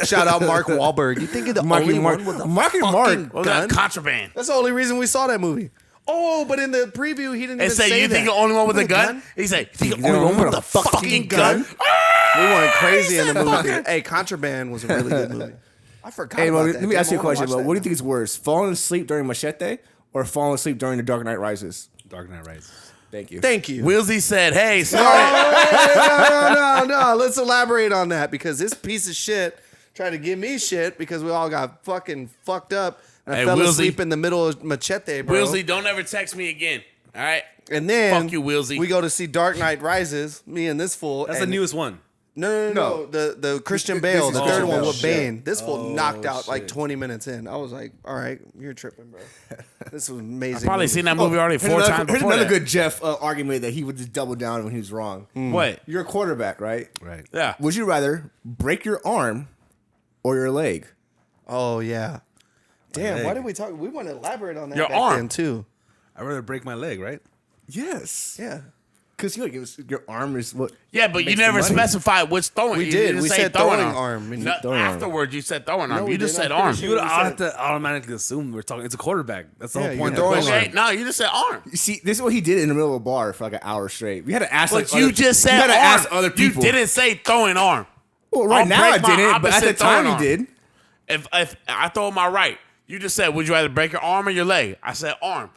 Shout out Mark Wahlberg. You think you're the Marky only Mark. one with a Marky fucking Mark. What was gun? that? Contraband. That's the only reason we saw that movie. Oh, but in the preview, he didn't They even say say you that. think you're the only one with a a gun? He said, "You think You're you're the only one with a fucking gun?" We went crazy in the said movie. fucker. Hey, Contraband was a really good movie. I forgot Hey, about well, that. let me ask you a Damn, I wanna question, watch bro. that What do you now. think is worse, falling asleep during Machete or falling asleep during The Dark Knight Rises? Dark Knight Rises. Thank you. Thank you. Wilsey said, "Hey, sorry." No. Let's elaborate on that because this piece of shit tried to give me shit because we all got fucking fucked up. And I Hey, fell Wilsey. asleep in the middle of Machete, bro. Wilsey, don't ever text me again. All right. And then Fuck you, Wilsey. we go to see Dark Knight Rises. Me and this fool. That's and the newest one. No. The Christian Bale, is the Christian third one Bale. with Shit. Bane. This fool knocked out like 20 minutes in. I was like, all right, you're tripping, bro. This was amazing. Probably seen that movie already Here's 4 another- times here's before another that. good Jeff argument that he would just double down when he was wrong. What? You're a quarterback, right? Right. Yeah. Would you rather break your arm or your leg? Oh yeah. Damn, why leg. did we talk? We want to elaborate on that Your back arm. then too. I'd rather break my leg, right? Yes. Yeah. Because your arm is what. Yeah, but you makes the never money. specified which throwing. We You did. didn't We say said throwing arm. No, Throwing arm. afterwards, you said throwing arm. we You just didn't. said I'm arm. pretty You would We have said- to automatically assume we're talking. It's a quarterback. That's the Yeah, whole you're point of the throwing question. Okay, no, you just said arm. You see, this is what he did in the middle of a bar for like an hour straight. We had to ask. But like, you other- just said you had to arm. ask other people. You didn't say throwing arm. Well, right I'll now I break my didn't, but at the opposite time throwing he arm. did. If I throw my right, you just said, would you rather break your arm or your leg? I said arm.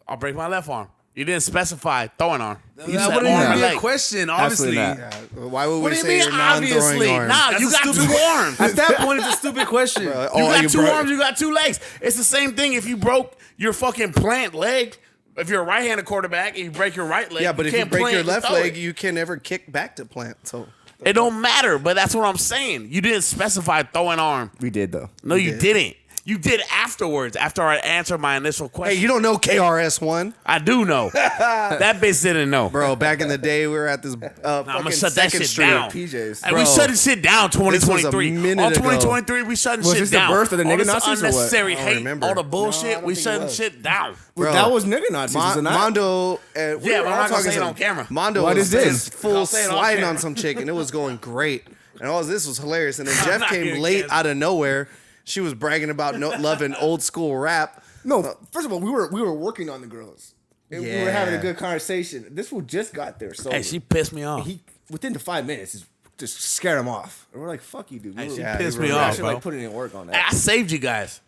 I'll break my left arm. You didn't specify throwing arm. You That said wouldn't arm even or be a leg. question, obviously. Absolutely not. Why would What we do you say mean, you're non-throwing obviously? arm? Nah, That's you a got stupid- 2 arms. At that point, it's a stupid question. You Oh, got you 2 broke- arms, you got 2 legs. It's the same thing if you broke your fucking plant leg. If you're a right-handed quarterback and you break your right leg, Yeah, but if you can't break plant your and left throw leg, it. you can never kick back to plant. So It don't matter, but that's what I'm saying. You didn't specify throwing arm. We did though. No, you didn't. You did afterwards, after I answered my initial hey, question. you don't know KRS-One, I do know. That bitch didn't know. bro? Back in the day, we were at this I'm fucking gonna shut that Second shit Street. down. PJs. And we Bro, shutting shit down. 2023. minute All ago. 2023, we shutting Was shit this the down. birth of the all nigga this Nazis or what? unnecessary I don't hate, remember. all the No, I bullshit. don't We think it shutting was. shit down. Bro, That was nigga Nazis, was it not? Mondo, and we Yeah, were but I'm all not gonna talking say it some- on camera. Mondo What was is this? just full I'll say it on sliding camera. on some chick, and it was going great. And all this was hilarious. And then I'm Jeff not came gonna late get- out of nowhere. She was bragging about loving old school rap. No, first of all, we were working on the girls. And we were having a Yeah. good conversation. This fool just got there, so Hey, she pissed me off. he within the 5 minutes just scared him off. And we're like, "Fuck you, dude." Hey, We she were- pissed you me were off, actually bro. like putting in work on Hey, that. I saved you guys.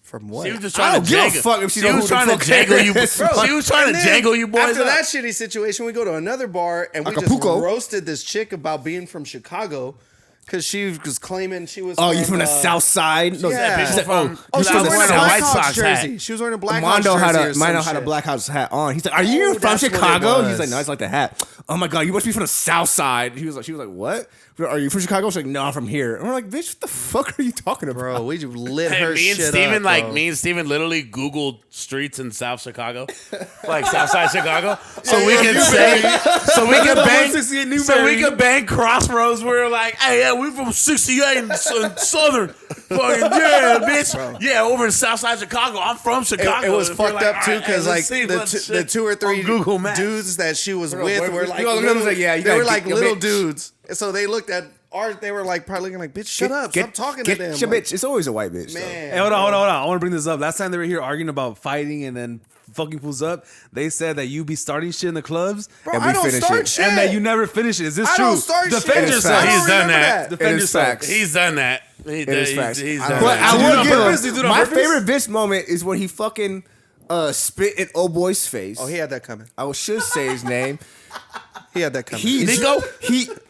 From what? She was just I trying don't to give a jangle. fuck if she know was who the trying fuck to jangle you. it is. She was trying And to then, jangle you boys After up. that shitty situation, we go to another bar and we Acapulco. just roasted this chick about being from Chicago because she was claiming she was. Oh, you from the South Side? No, Yeah. she said, From- Oh, she was That wearing was a a Black White Hawks Sox hat. jersey. She was wearing a Black Mondo Hawks had jersey a or some Mondo had a shit. Black House hat on. He's like, "Are you from that's what it Chicago?" was. He's like, "No, it's like the hat." Oh my god, you must be from the South Side. She was like, "What? Are you from Chicago?" She's like, "No, I'm from here." And we're like, "Bitch, what the fuck are you talking about?" Bro, we just lit Hey, her me and shit Steven, up, bro. me and Steven literally Googled streets in South Chicago, like Southside Chicago, so we could say, so we could bang, 168 so we Newberry. could bang crossroads. We were like, hey, yeah, we from 68 in Southern, fucking yeah, bitch, yeah, over in Southside Chicago. I'm from Chicago. It was If you're fucked like, up too all right, because hey, like let's see the, what the shit 2 or 3 on Google Maps. dudes that she was with were like you know, little, like, yeah, you they gotta were like get your little bitch. dudes. And so they looked at ours. They were like probably looking like, bitch, shut up, stop talking to them. Get your Like, bitch. It's always a white bitch. though. man. Hey, hold on. I want to bring this up. Last time they were here arguing about fighting and then fucking fools up, they said that you be starting shit in the clubs Bro, and I we don't finish start it. shit. and that you never finish it. Is this I true? don't start Defend shit. It is yourself. facts. I don't He's done remember that. It Defend is yourself. facts. He's done that. It is facts. He's I done don't But know. that. I Did you do it will on give purpose? Did you him do it on my purpose? favorite bitch moment is when he fucking spit in old boy's face. Oh, he had that coming. I should say his name. He had that coming. Nico?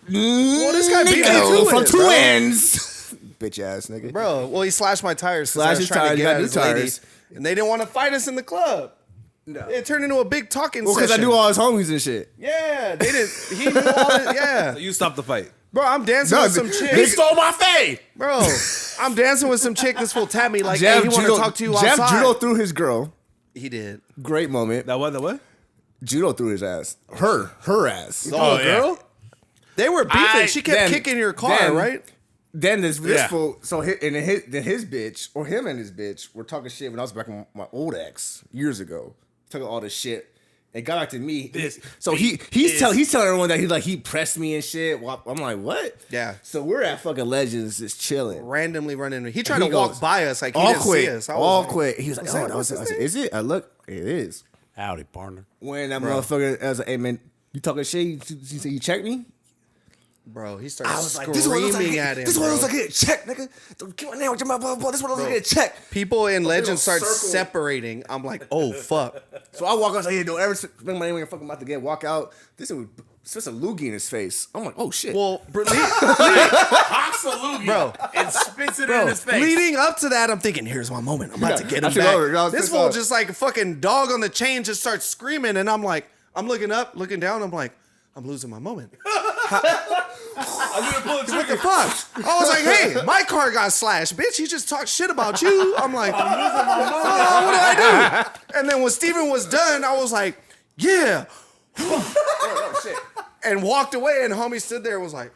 Well, this guy beat me Nico to from it, Two bro. Ends. Bitch ass nigga. Bro, well, he slashed my tires. 'cause I Slashed was his trying to tires, get got at new his lady, tires. and they didn't want to fight us in the club. No. It turned into a big talking Well, because I session. knew all his homies and shit. Yeah, they didn't. He knew all it. Yeah, You stop the fight. bro, I'm dancing No, with some they- chick. He stole my fade. Bro, I'm dancing with some chick. This fool tapped me like, Jeff hey, he want to judo, talk to you Jeff outside. judo threw his girl. He did. Great moment. That what? Judo threw his ass. Her ass. The whole girl? They were beefing. She kept then- kicking your car, then- right? Then this Yeah. fool. So then his bitch or him and his bitch were talking shit when I was back with my old ex years ago. Talking all this shit. And got back to me. So he's telling everyone that he pressed me and shit. Well, I'm like, what? Yeah. So we're at fucking Legends just chilling. Randomly running. He tried He to walk goes, by us like he all didn't see quick. us. I was All like, quick. He was like, what's oh, that? that was, What's I his said, name? is it? I look, it is. Howdy, partner. When that motherfucker, I was like, hey man, you talking shit? You say you check me? Bro, he started I was like, screaming this one looks like at him. this one bro. looks like a check, nigga. Don't keep my name with your mouth, blah, blah, blah. This one looks like a check. People in Legends start circle. separating. I'm like, oh fuck. So I walk out, say, hey, don't ever spend my name when you're fucking about to get walk out. This is just a loogie in his face. I'm like, oh shit. Well, bro, Hawks a loogie, Bro. and spits it bro, in his face. leading up to that, I'm thinking, here's my moment. I'm about to get I him took back. over. I was This pissed fool off. just like a fucking dog on the chain just starts screaming, and I'm like, I'm looking up, looking down. I'm like, I'm losing my moment. What the fuck? I was like, hey, my car got slashed, bitch. He just talked shit about you. I'm like, what did I do? And then when Steven was done, I was like, yeah. And walked away, and homie stood there and was like,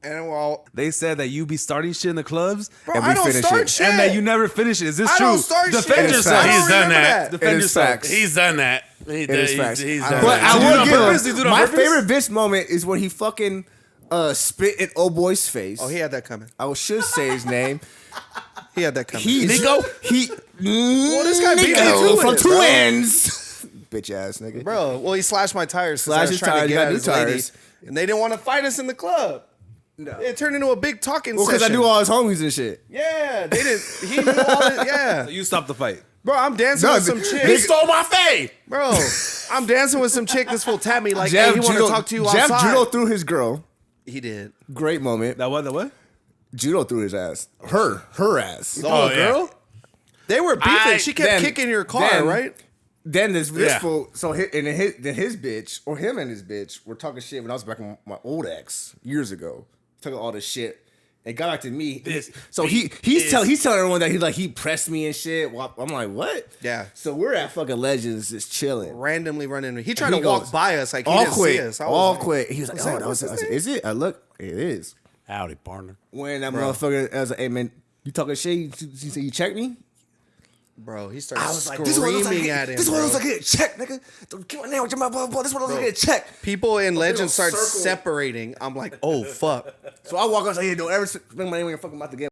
and well, They said that you be starting shit in the clubs, bro, and we I don't finish start it. shit. and that you never finish it. Is this I true? don't start Defend shit. It is yourself. facts. He's done remember that. It Defend is yourself. facts. He's done that. It is facts. He's I done don't But know. that. I Did you will do it on give purpose? Did you him do it on my purpose? favorite bitch moment is when he fucking spit in old boy's face. Oh, he had that coming. I should say his name. He had that coming. Nico. Well, this guy beat me Nico to from it, bro. Twins. Bitch ass nigga. Bro, well, he slashed my tires. 'Cause I Slashed was his trying to tires, get got at new his lady, tires. and they didn't want to fight us in the club. No. It turned into a big talking Well, because I session. knew all his homies and shit. Yeah, they didn't. He knew all it. Yeah, You stopped the fight. bro, I'm dancing No, with some they- chick. He stole my fade. Bro, I'm dancing with some chick. This fool tapped me like, Jeff hey, he want to judo, talk to you Jeff outside. judo threw his girl. He did. Great moment. That what? Judo threw his ass. Her ass. The whole girl? They were beefing. She kept then- kicking your car, then- right? Then this Yeah. fool, so then his bitch, or him and his bitch, were talking shit when I was back with my old ex years ago. Talking all this shit. And got back to me. So he's telling everyone that he pressed me and shit. Well, I'm like, what? Yeah. So we're at fucking Legends just chilling. Randomly running. He tried He to walk goes, by us like he all didn't see quick. us. I was All like, quick. He was like, "What's oh, that? that was, What's I his said, name?" is it? I look, it is. Howdy, partner. When that motherfucker, I was like, hey man, you talking shit? You say you check me? Bro, he started I was like, screaming this one looks like at him. this one bro. looks like a check, nigga. Don't keep my name with your mouth, blah, blah, blah. This one looks like a check. People in Legends start circle. separating. I'm like, oh fuck. So I walk up and say, hey, don't ever bring my name in your fucking mouth again.